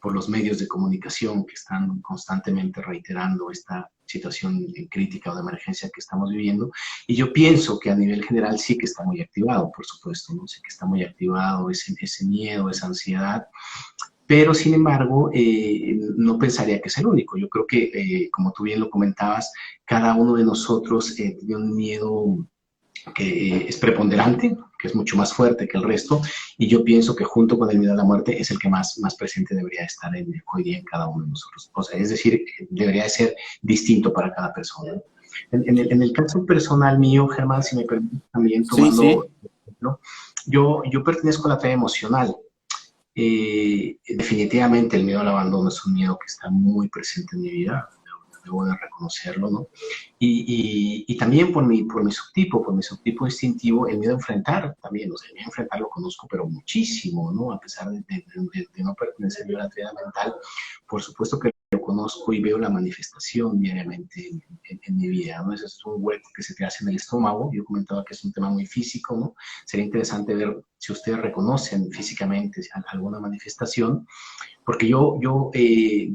por los medios de comunicación que están constantemente reiterando esta situación crítica o de emergencia que estamos viviendo. Y yo pienso que a nivel general sí que está muy activado, por supuesto, ¿no? Sí que está muy activado ese miedo, esa ansiedad. Pero, sin embargo, no pensaría que es el único. Yo creo que, como tú bien lo comentabas, cada uno de nosotros tiene un miedo que es preponderante, que es mucho más fuerte que el resto, y yo pienso que junto con el miedo a la muerte es el que más presente debería estar hoy día en cada uno de nosotros. O sea, es decir, debería de ser distinto para cada persona. En el caso personal mío, Germán, si me permites también tomando, Sí. ¿no? Yo pertenezco a la fe emocional. Definitivamente el miedo al abandono es un miedo que está muy presente en mi vida, debo de reconocerlo, ¿no? Y también por mi subtipo instintivo, el miedo a enfrentar también, o sea, el miedo a enfrentar lo conozco, pero muchísimo, ¿no? A pesar de no pertenecer yo a la triada mental, por supuesto que lo conozco y veo la manifestación diariamente en mi vida, ¿no? Ese es un hueco que se te hace en el estómago. Yo comentaba que es un tema muy físico, ¿no? Sería interesante ver si ustedes reconocen físicamente alguna manifestación, porque yo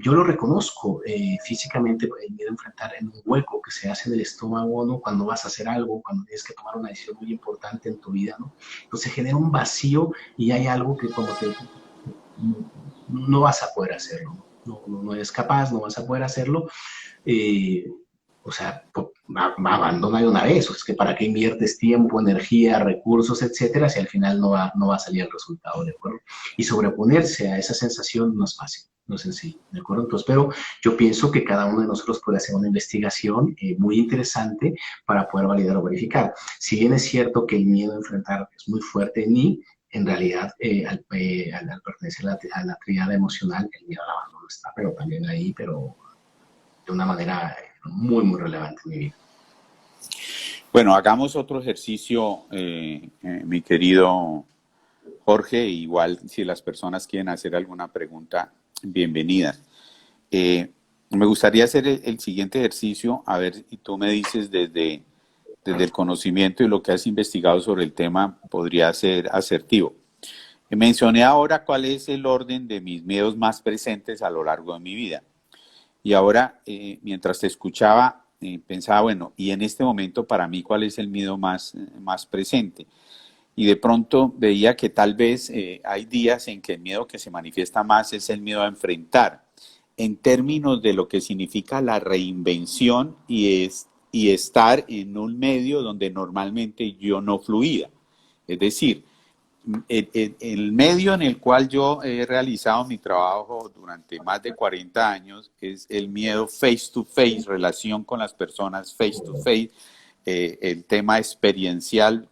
lo reconozco físicamente, el miedo a enfrentar en un hueco que se hace en el estómago, ¿no? Cuando vas a hacer algo, cuando tienes que tomar una decisión muy importante en tu vida, ¿no? Entonces genera un vacío y hay algo que, como te digo, no vas a poder hacerlo, no eres capaz, no vas a poder hacerlo. Eh, o sea, abandona de una vez. O es que para qué inviertes tiempo, energía, recursos, etcétera, si al final no va a salir el resultado, ¿de acuerdo? Y sobreponerse a esa sensación no es fácil, no es sencillo, ¿de acuerdo? Entonces, pero yo pienso que cada uno de nosotros puede hacer una investigación muy interesante para poder validar o verificar. Si bien es cierto que el miedo a enfrentar es muy fuerte en mí, en realidad, al pertenecer a la triada emocional, el miedo al abandono está, pero también ahí, pero de una manera muy relevante en mi vida. Bueno, hagamos otro ejercicio, mi querido Jorge. Igual, si las personas quieren hacer alguna pregunta, bienvenidas. Me gustaría hacer el siguiente ejercicio, a ver si tú me dices desde el conocimiento y lo que has investigado sobre el tema podría ser asertivo. Mencioné ahora cuál es el orden de mis miedos más presentes a lo largo de mi vida. Y ahora, mientras te escuchaba, pensaba, bueno, y en este momento para mí, ¿cuál es el miedo más presente? Y de pronto veía que tal vez hay días en que el miedo que se manifiesta más es el miedo a enfrentar, en términos de lo que significa la reinvención y estar en un medio donde normalmente yo no fluía. Es decir, el medio en el cual yo he realizado mi trabajo durante más de 40 años es el miedo face to face, relación con las personas face to face, el tema experiencial,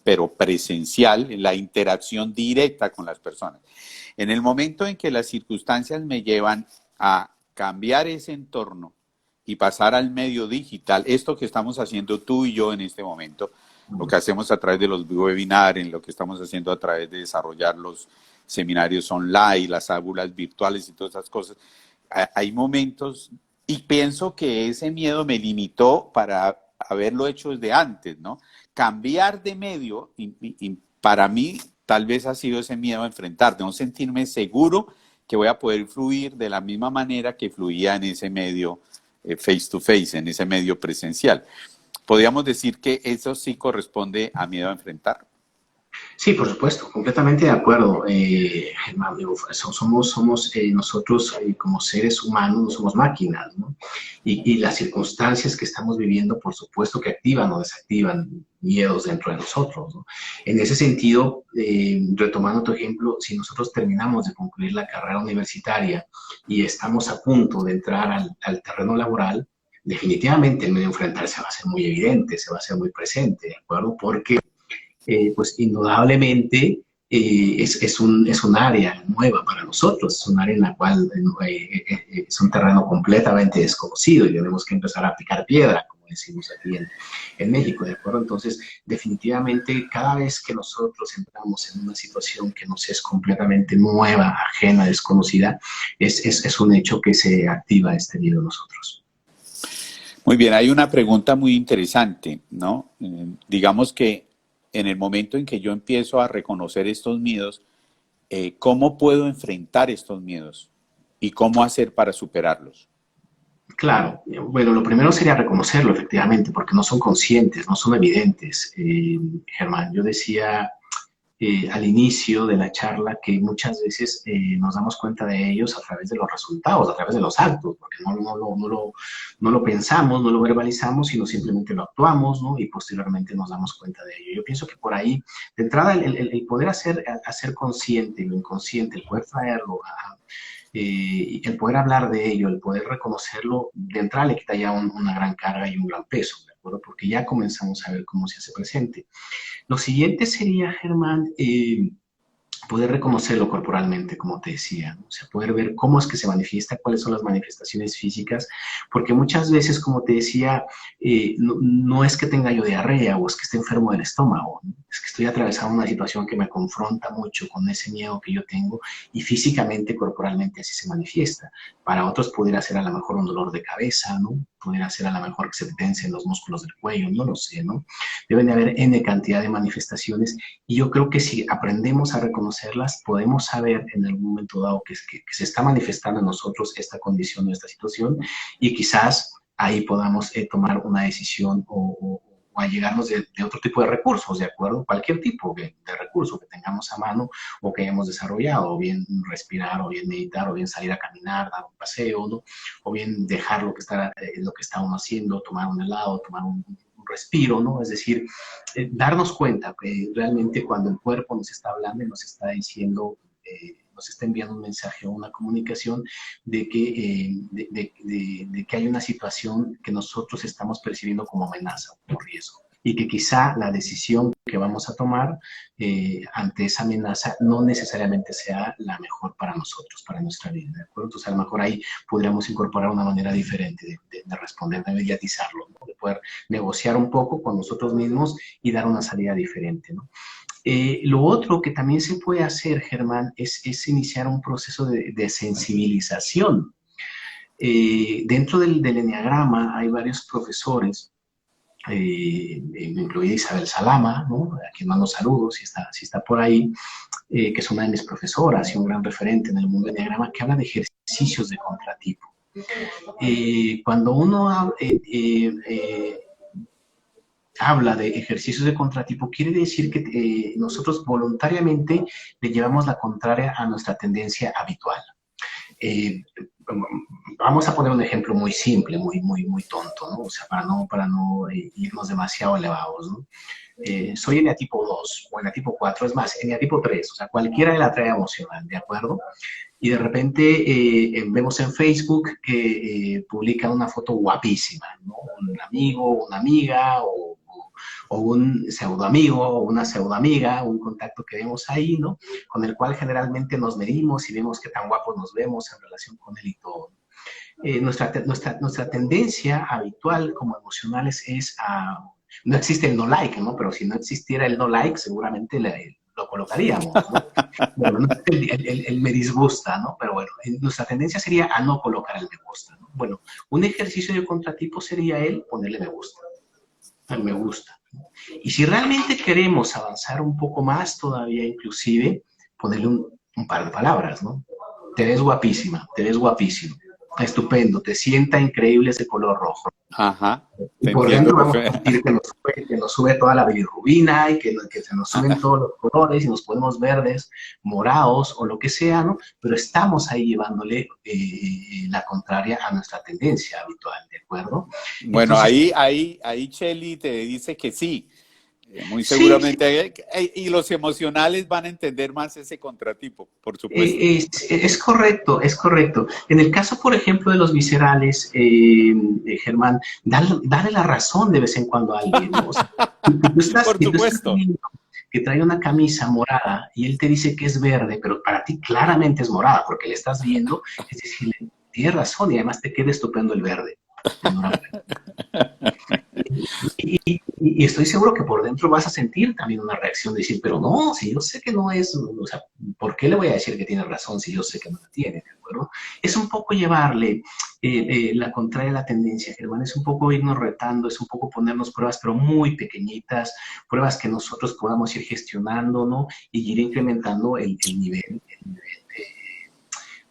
pero presencial, la interacción directa con las personas. En el momento en que las circunstancias me llevan a cambiar ese entorno y pasar al medio digital, esto que estamos haciendo tú y yo en este momento, lo que hacemos a través de los webinars, lo que estamos haciendo a través de desarrollar los seminarios online, las aulas virtuales y todas esas cosas, hay momentos, y pienso que ese miedo me limitó para haberlo hecho desde antes, ¿no? Cambiar de medio, y para mí tal vez ha sido ese miedo a enfrentar, de no sentirme seguro que voy a poder fluir de la misma manera que fluía en ese medio face to face, en ese medio presencial. Podríamos decir que eso sí corresponde a miedo a enfrentar. Sí, por supuesto, completamente de acuerdo. Germán, digo, somos nosotros como seres humanos, no somos máquinas, ¿no? Y las circunstancias que estamos viviendo, por supuesto que activan o desactivan miedos dentro de nosotros, ¿no? En ese sentido, retomando tu ejemplo, si nosotros terminamos de concluir la carrera universitaria y estamos a punto de entrar al terreno laboral, definitivamente el medio de enfrentarse va a ser muy evidente, se va a hacer muy presente, ¿de acuerdo? Porque pues indudablemente es un área nueva para nosotros, es un área en la cual es un terreno completamente desconocido y tenemos que empezar a picar piedra, como decimos aquí en México, ¿de acuerdo? Entonces, definitivamente, cada vez que nosotros entramos en una situación que nos es completamente nueva, ajena, desconocida, es un hecho que se activa este miedo en nosotros. Muy bien, hay una pregunta muy interesante, ¿no? Digamos que en el momento en que yo empiezo a reconocer estos miedos, ¿cómo puedo enfrentar estos miedos? ¿Y cómo hacer para superarlos? Claro, bueno, lo primero sería reconocerlo, efectivamente, porque no son conscientes, no son evidentes. Germán, yo decía al inicio de la charla que muchas veces nos damos cuenta de ellos a través de los resultados, a través de los actos, porque no lo pensamos, no lo verbalizamos, sino simplemente lo actuamos, ¿no? Y posteriormente nos damos cuenta de ello. Yo pienso que por ahí, de entrada, el poder hacer consciente lo inconsciente, el poder traerlo el poder hablar de ello, el poder reconocerlo, de entrada le quita ya una gran carga y un gran peso, ¿de acuerdo? Porque ya comenzamos a ver cómo se hace presente. Lo siguiente sería, Germán, poder reconocerlo corporalmente, como te decía, ¿no? O sea, poder ver cómo es que se manifiesta, cuáles son las manifestaciones físicas, porque muchas veces, como te decía, no es que tenga yo diarrea o es que esté enfermo del estómago, ¿no? Es que estoy atravesando una situación que me confronta mucho con ese miedo que yo tengo y físicamente, corporalmente así se manifiesta. Para otros pudiera ser a lo mejor un dolor de cabeza, ¿no? Pudiera ser a lo mejor que se te tensen los músculos del cuello, no lo sé, ¿no? Deben de haber N cantidad de manifestaciones y yo creo que si aprendemos a reconocerlas, podemos saber en algún momento dado que se está manifestando en nosotros esta condición o esta situación y quizás ahí podamos tomar una decisión o allegarnos de otro tipo de recursos, ¿de acuerdo? Cualquier tipo de recurso que tengamos a mano o que hayamos desarrollado, o bien respirar, o bien meditar, o bien salir a caminar, dar un paseo, ¿no? O bien dejar lo que está uno haciendo, tomar un helado, tomar un respiro, ¿no? Es decir, darnos cuenta que realmente cuando el cuerpo nos está hablando y nos está diciendo, nos está enviando un mensaje o una comunicación de que hay una situación que nosotros estamos percibiendo como amenaza o como riesgo y que quizá la decisión que vamos a tomar ante esa amenaza no necesariamente sea la mejor para nosotros, para nuestra vida, ¿de acuerdo? Entonces, a lo mejor ahí podríamos incorporar una manera diferente de responder, de mediatizarlo, ¿no? De poder negociar un poco con nosotros mismos y dar una salida diferente, ¿no? Lo otro que también se puede hacer, Germán, es iniciar un proceso de sensibilización. Dentro del enneagrama hay varios profesores incluida Isabel Salama, ¿no? A quien mando saludos si está por ahí, que es una de mis profesoras y un gran referente en el mundo del enneagrama, que habla de ejercicios de contratipo. Cuando uno habla de ejercicios de contratipo, quiere decir que nosotros voluntariamente le llevamos la contraria a nuestra tendencia habitual. Eh, Vamos a poner un ejemplo muy simple, muy tonto, ¿no? O sea, para no irnos demasiado elevados, ¿no? Soy eneatipo 2 o eneatipo 4, es más, eneatipo 3, o sea, cualquiera de la trama emocional, ¿de acuerdo? Y de repente vemos en Facebook que publican una foto guapísima, ¿no? Un amigo, una amiga o un pseudoamigo o una pseudoamiga, un contacto que vemos ahí, ¿no? Con el cual generalmente nos medimos y vemos qué tan guapos nos vemos en relación con él y todo. Nuestra tendencia habitual como emocionales es a... No existe el no like, ¿no? Pero si no existiera el no like, seguramente lo colocaríamos, ¿no? Bueno, no, el me disgusta, ¿no? Pero bueno, nuestra tendencia sería a no colocar el me gusta, ¿no? Bueno, un ejercicio de contratipo sería el ponerle me gusta, al me gusta, ¿no? Y si realmente queremos avanzar un poco más todavía, inclusive, ponerle un par de palabras, ¿no? Te ves guapísima, te ves guapísimo, estupendo, te sienta increíble ese color rojo. Ajá, Y te por entiendo dentro vamos a perfecto. sentir que nos sube toda la bilirrubina y que se nos suben todos los colores y nos ponemos verdes, morados o lo que sea, ¿no? Pero estamos ahí llevándole la contraria a nuestra tendencia habitual, ¿de acuerdo? Bueno, Entonces, ahí Shelly te dice que sí. Muy sí, sí, seguramente. Y los emocionales van a entender más ese contratipo, por supuesto. es correcto, es correcto. En el caso, por ejemplo, de los viscerales, Germán, dale la razón de vez en cuando a alguien, ¿no? O sea, Por si tú estás supuesto. viendo que trae una camisa morada y él te dice que es verde, pero para ti claramente es morada porque le estás viendo, es decir, tienes razón y además te queda estupendo el verde. Enhorabuena. Y estoy seguro que por dentro vas a sentir también una reacción de decir, pero no, si yo sé que no es, o sea, ¿por qué le voy a decir que tiene razón si yo sé que no la tiene? ¿De acuerdo? Es un poco llevarle la contraria a la tendencia, Germán, es un poco irnos retando, es un poco ponernos pruebas, pero muy pequeñitas, pruebas que nosotros podamos ir gestionando, ¿no? Y ir incrementando el nivel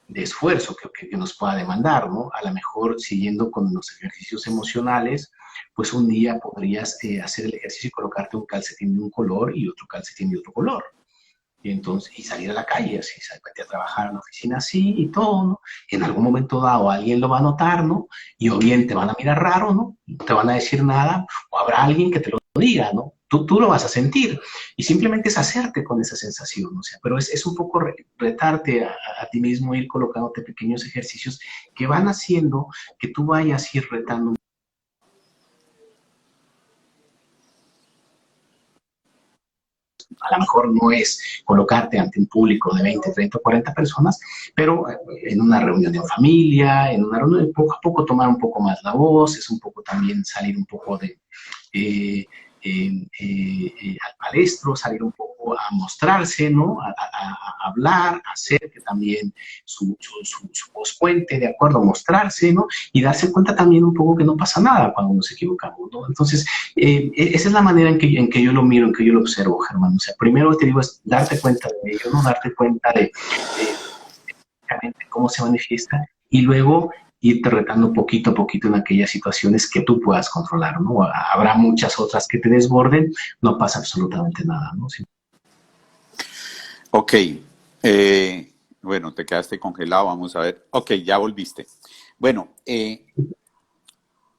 de esfuerzo que nos pueda demandar, ¿no? A lo mejor siguiendo con los ejercicios emocionales, pues un día podrías hacer el ejercicio y colocarte un calcetín de un color y otro calcetín de otro color. Y entonces, y salir a la calle, así, salir a trabajar en la oficina así y todo, ¿no? En algún momento dado alguien lo va a notar, ¿no? Y o bien te van a mirar raro, ¿no? No te van a decir nada, o habrá alguien que te lo diga, ¿no? Tú lo vas a sentir. Y simplemente es hacerte con esa sensación, o sea, pero es un poco retarte a ti mismo, ir colocándote pequeños ejercicios que van haciendo que tú vayas a ir retando. A lo mejor no es colocarte ante un público de 20, 30, 40 personas, pero en una reunión de familia, en una reunión, poco a poco tomar un poco más la voz, es un poco también salir un poco de, eh, al palestro, salir un poco a mostrarse, ¿no? A hablar, a hacer que también su voz cuente, ¿de acuerdo? A mostrarse, ¿no? Y darse cuenta también un poco que no pasa nada cuando nos equivocamos, ¿no? Entonces, esa es la manera en que yo lo miro, en que yo lo observo, Germán. O sea, primero te digo es darte cuenta de ello, ¿no? Darte cuenta de cómo se manifiesta y luego irte retando poquito a poquito en aquellas situaciones que tú puedas controlar, ¿no? Habrá muchas otras que te desborden, no pasa absolutamente nada, ¿no? Sí. Ok. Bueno, te quedaste congelado, vamos a ver. Ok, ya volviste. Bueno,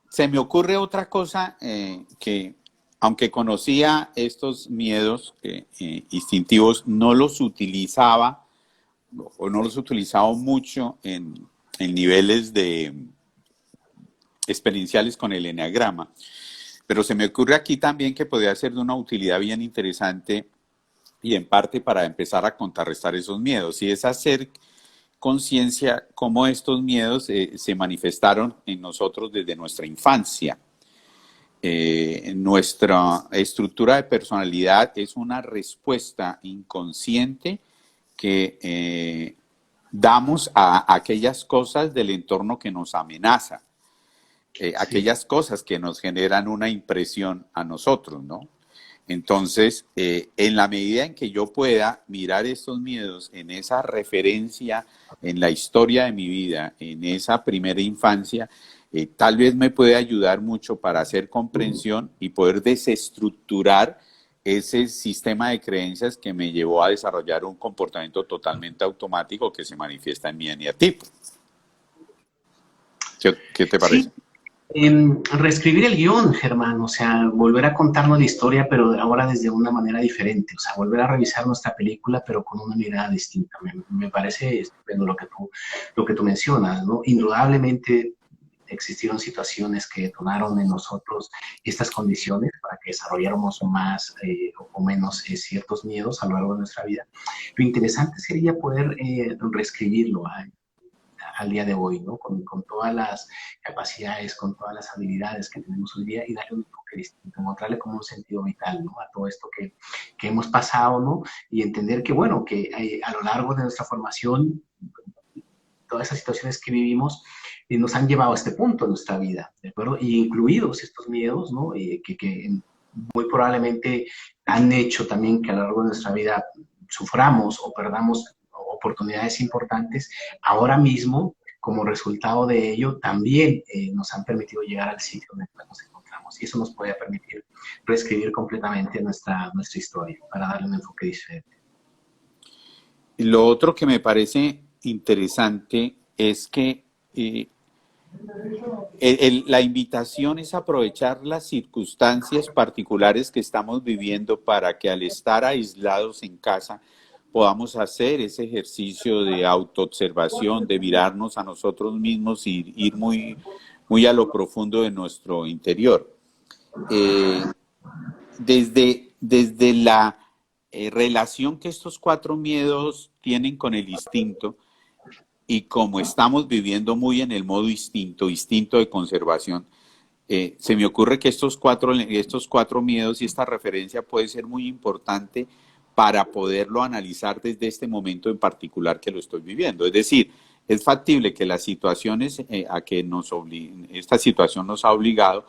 se me ocurre otra cosa que, aunque conocía estos miedos instintivos, no los utilizaba o no los he utilizado mucho en niveles de experienciales con el eneagrama. Pero se me ocurre aquí también que podría ser de una utilidad bien interesante y en parte para empezar a contrarrestar esos miedos. Y es hacer conciencia cómo estos miedos se manifestaron en nosotros desde nuestra infancia. Nuestra estructura de personalidad es una respuesta inconsciente que damos a aquellas cosas del entorno que nos amenaza, Sí. aquellas cosas que nos generan una impresión a nosotros, ¿no? Entonces, en la medida en que yo pueda mirar estos miedos en esa referencia, en la historia de mi vida, en esa primera infancia, tal vez me puede ayudar mucho para hacer comprensión y poder desestructurar ese sistema de creencias que me llevó a desarrollar un comportamiento totalmente automático que se manifiesta en mi eneatipo. ¿Qué te parece? Sí, reescribir el guión, Germán, o sea, volver a contarnos la historia, pero ahora desde una manera diferente, o sea, volver a revisar nuestra película, pero con una mirada distinta. Me parece estupendo lo que tú mencionas, ¿no? Indudablemente existieron situaciones que detonaron en nosotros estas condiciones para que desarrolláramos más o menos ciertos miedos a lo largo de nuestra vida. Lo interesante sería poder reescribirlo al día de hoy, ¿no? Con todas las capacidades, con todas las habilidades que tenemos hoy día y darle un enfoque distinto, mostrarle como un sentido vital, ¿no? A todo esto que hemos pasado, ¿no? Y entender que, bueno, que a lo largo de nuestra formación, todas esas situaciones que vivimos nos han llevado a este punto en nuestra vida, ¿de acuerdo? Y incluidos estos miedos, ¿no? Que muy probablemente han hecho también que a lo largo de nuestra vida suframos o perdamos oportunidades importantes, ahora mismo, como resultado de ello, también nos han permitido llegar al sitio donde nos encontramos. Y eso nos puede permitir reescribir completamente nuestra historia para darle un enfoque diferente. Lo otro que me parece interesante es que la invitación es aprovechar las circunstancias particulares que estamos viviendo para que al estar aislados en casa podamos hacer ese ejercicio de autoobservación, de mirarnos a nosotros mismos y ir muy, muy a lo profundo de nuestro interior. Desde la relación que estos 4 miedos tienen con el instinto, y como estamos viviendo muy en el modo instinto de conservación, se me ocurre que estos cuatro miedos y esta referencia puede ser muy importante para poderlo analizar desde este momento en particular que lo estoy viviendo. Es decir, es factible que las situaciones a que esta situación nos ha obligado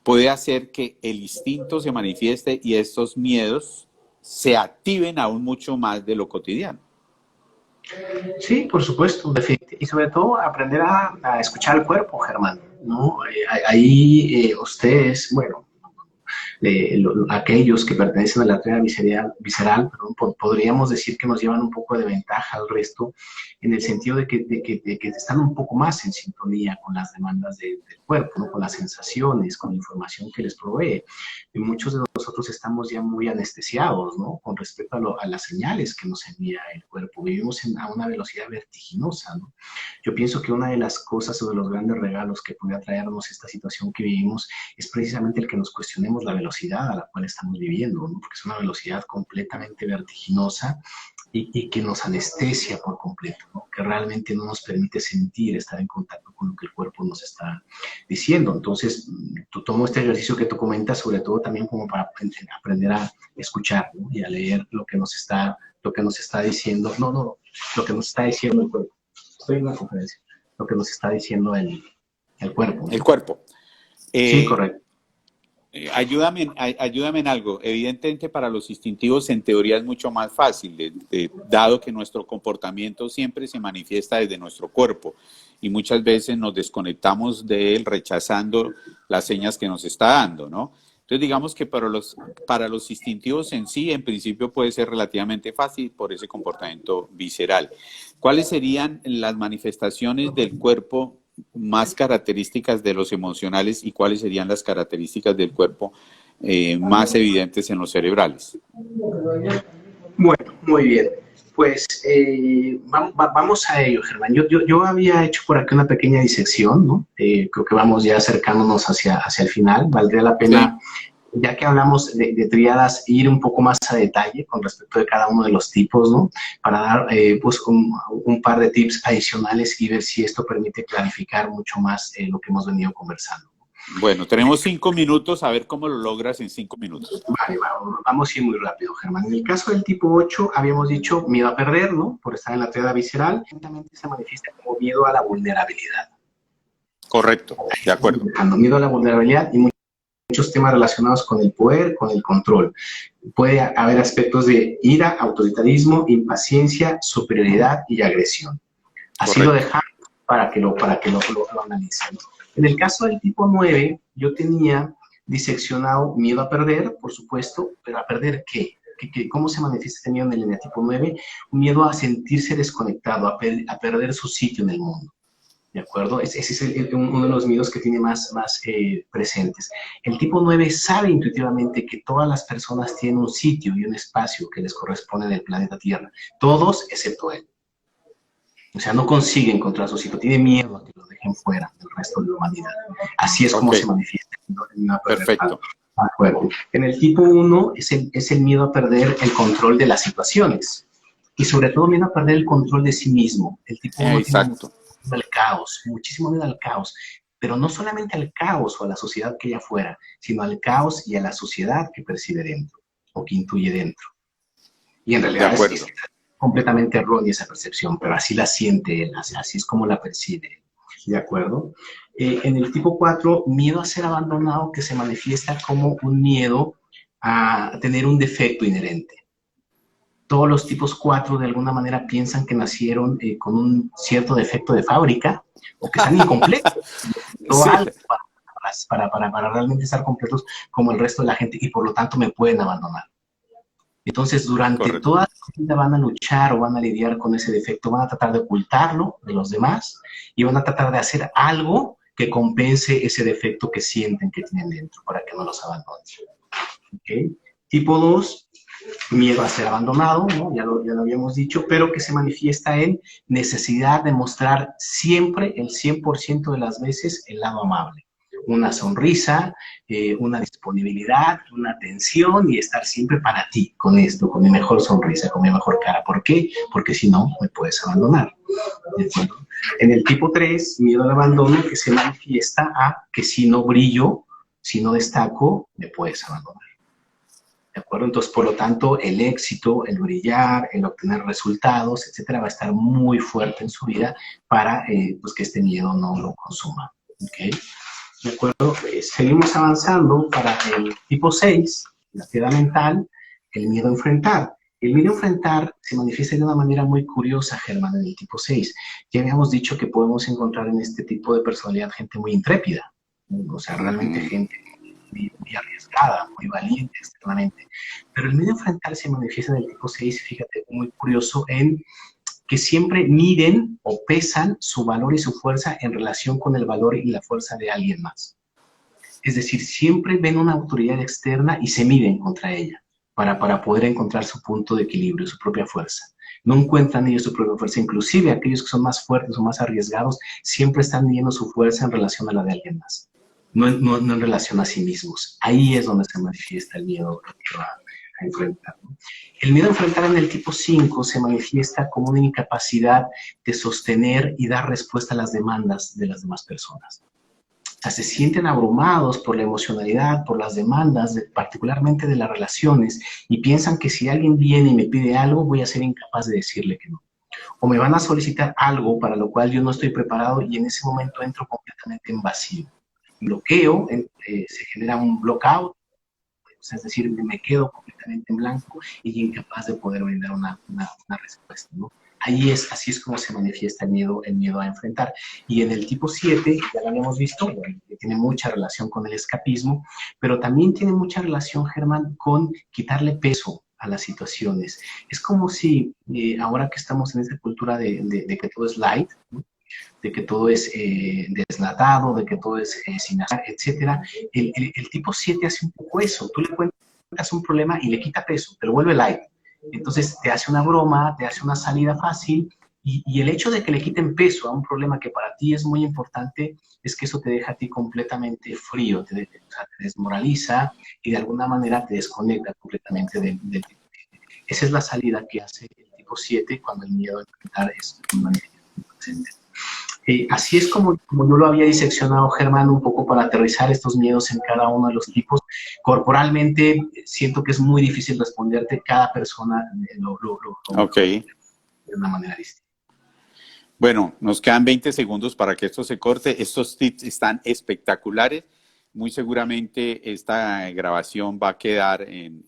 puede hacer que el instinto se manifieste y estos miedos se activen aún mucho más de lo cotidiano. Sí, por supuesto, y sobre todo aprender a escuchar el cuerpo, Germán, ¿no? Ahí ustedes, bueno, aquellos que pertenecen a la arteria visceral perdón, podríamos decir que nos llevan un poco de ventaja al resto, en el sentido de que están un poco más en sintonía con las demandas del cuerpo, ¿no? Con las sensaciones, con la información que les provee. Y muchos de nosotros estamos ya muy anestesiados, ¿no? Con respecto a las señales que nos envía el cuerpo. Vivimos a una velocidad vertiginosa, ¿no? Yo pienso que una de las cosas o de los grandes regalos que puede traernos esta situación que vivimos es precisamente el que nos cuestionemos la velocidad a la cual estamos viviendo, ¿no? Porque es una velocidad completamente vertiginosa y que nos anestesia por completo, ¿no? Que realmente no nos permite sentir, estar en contacto con lo que el cuerpo nos está diciendo. Entonces, tú tomo este ejercicio que tú comentas, sobre todo también como para aprender a escuchar, ¿no? Y a leer lo que nos está diciendo, lo que nos está diciendo el cuerpo. Estoy en una conferencia. Lo que nos está diciendo el cuerpo, ¿no? El cuerpo. Sí, correcto. Ayúdame en algo. Evidentemente para los instintivos en teoría es mucho más fácil, dado que nuestro comportamiento siempre se manifiesta desde nuestro cuerpo y muchas veces nos desconectamos de él rechazando las señas que nos está dando, ¿no? Entonces digamos que para los instintivos en sí, en principio puede ser relativamente fácil por ese comportamiento visceral. ¿Cuáles serían las manifestaciones del cuerpo más características de los emocionales y cuáles serían las características del cuerpo más evidentes en los cerebrales? Bueno, muy bien. Pues vamos a ello, Germán. Yo había hecho por aquí una pequeña disección, ¿no? Creo que vamos ya acercándonos hacia el final. Valdría la pena, sí, ya que hablamos de tríadas, ir un poco más a detalle con respecto de cada uno de los tipos, ¿no? Para dar pues un par de tips adicionales y ver si esto permite clarificar mucho más lo que hemos venido conversando. Bueno, tenemos 5 minutos, a ver cómo lo logras en 5 minutos. Vale, vamos a ir muy rápido, Germán. En el caso del tipo 8, habíamos dicho miedo a perder, ¿no? Por estar en la tríada visceral, se manifiesta como miedo a la vulnerabilidad. Correcto, de acuerdo. Miedo a la vulnerabilidad y muchas muchos temas relacionados con el poder, con el control. Puede haber aspectos de ira, autoritarismo, impaciencia, superioridad y agresión. Así Correcto. lo dejamos para que lo analicen. En el caso del tipo 9, yo tenía diseccionado miedo a perder, por supuesto, pero ¿a perder qué? ¿Cómo se manifiesta este miedo en el eneatipo 9? Un miedo a sentirse desconectado, a perder su sitio en el mundo. ¿De acuerdo? Ese es uno de los miedos que tiene más presentes. El tipo 9 sabe intuitivamente que todas las personas tienen un sitio y un espacio que les corresponde en el planeta Tierra. Todos excepto él. O sea, no consigue encontrar su sitio. Tiene miedo a que lo dejen fuera del resto de la humanidad. Así es como se manifiesta. Perfecto. En el tipo 1 es el miedo a perder el control de las situaciones. Y sobre todo miedo a perder el control de sí mismo. El tipo 1 tiene miedo al caos, muchísimo miedo al caos. Pero no solamente al caos o a la sociedad que hay afuera, sino al caos y a la sociedad que percibe dentro o que intuye dentro. Y en realidad es completamente errónea esa percepción, pero así la siente él, así es como la percibe. ¿De acuerdo? En el tipo 4, miedo a ser abandonado, que se manifiesta como un miedo a tener un defecto inherente. Todos los tipos 4 de alguna manera piensan que nacieron con un cierto defecto de fábrica o que están incompletos. Sí. Algo para realmente estar completos como el resto de la gente y por lo tanto me pueden abandonar. Entonces, durante toda la vida van a luchar o van a lidiar con ese defecto, van a tratar de ocultarlo de los demás y van a tratar de hacer algo que compense ese defecto que sienten que tienen dentro para que no los abandonen. ¿Okay? Tipo 2, miedo a ser abandonado, ¿no? ya lo habíamos dicho, pero que se manifiesta en necesidad de mostrar siempre, el 100% de las veces, el lado amable. Una sonrisa, una disponibilidad, una atención y estar siempre para ti con esto, con mi mejor sonrisa, con mi mejor cara. ¿Por qué? Porque si no, me puedes abandonar. ¿De acuerdo? En el tipo 3, miedo al abandono, que se manifiesta a que si no brillo, si no destaco, me puedes abandonar. ¿De acuerdo? Entonces, por lo tanto, el éxito, el brillar, el obtener resultados, etcétera, va a estar muy fuerte en su vida para pues que este miedo no lo consuma. ¿Okay? ¿De acuerdo? Seguimos avanzando para el tipo 6, la piedad mental, el miedo a enfrentar. El miedo a enfrentar se manifiesta de una manera muy curiosa, Germán, en el tipo 6. Ya habíamos dicho que podemos encontrar en este tipo de personalidad gente muy intrépida, ¿no? O sea, realmente gente muy arriesgada, muy valiente externamente. Pero el miedo a enfrentar se manifiesta en el tipo 6, fíjate, muy curioso, en que siempre miden o pesan su valor y su fuerza en relación con el valor y la fuerza de alguien más. Es decir, siempre ven una autoridad externa y se miden contra ella para poder encontrar su punto de equilibrio, su propia fuerza. No encuentran ellos su propia fuerza, inclusive aquellos que son más fuertes o más arriesgados siempre están midiendo su fuerza en relación a la de alguien más, no en relación a sí mismos. Ahí es donde se manifiesta el miedo a enfrentar, ¿no? El miedo a enfrentar en el tipo 5 se manifiesta como una incapacidad de sostener y dar respuesta a las demandas de las demás personas. O sea, se sienten abrumados por la emocionalidad, por las demandas, particularmente de las relaciones, y piensan que si alguien viene y me pide algo, voy a ser incapaz de decirle que no. O me van a solicitar algo para lo cual yo no estoy preparado y en ese momento entro completamente en vacío. Bloqueo, se genera un blockout, es decir, me quedo completamente en blanco y incapaz de poder brindar una respuesta, ¿no? Así es como se manifiesta el miedo a enfrentar. Y en el tipo 7, ya lo habíamos visto, que tiene mucha relación con el escapismo, pero también tiene mucha relación, Germán, con quitarle peso a las situaciones. Es como si, ahora que estamos en esta cultura de que todo es light, ¿no? De que todo es deslatado, de que todo es sin azar, etcétera. El tipo 7 hace un poco eso. Tú le cuentas un problema y le quita peso, te lo vuelve light. Entonces te hace una broma, te hace una salida fácil y el hecho de que le quiten peso a un problema que para ti es muy importante es que eso te deja a ti completamente frío, o sea, te desmoraliza y de alguna manera te desconecta completamente del tipo 7. Esa es la salida que hace el tipo 7 cuando el miedo a enfrentar es presente. Así es como yo lo había diseccionado, Germán, un poco para aterrizar estos miedos en cada uno de los tipos. Corporalmente, siento que es muy difícil responderte. Cada persona okay. De una manera distinta. Bueno, nos quedan 20 segundos para que esto se corte. Estos tips están espectaculares. muy seguramente esta grabación va a quedar en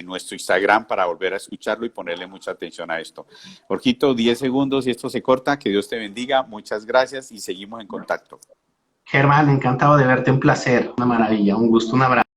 nuestro Instagram para volver a escucharlo y ponerle mucha atención a esto. Jorgito, 10 segundos y esto se corta. Que Dios te bendiga. Muchas gracias y seguimos en contacto. Germán, encantado de verte, un placer, una maravilla, un gusto, un abrazo.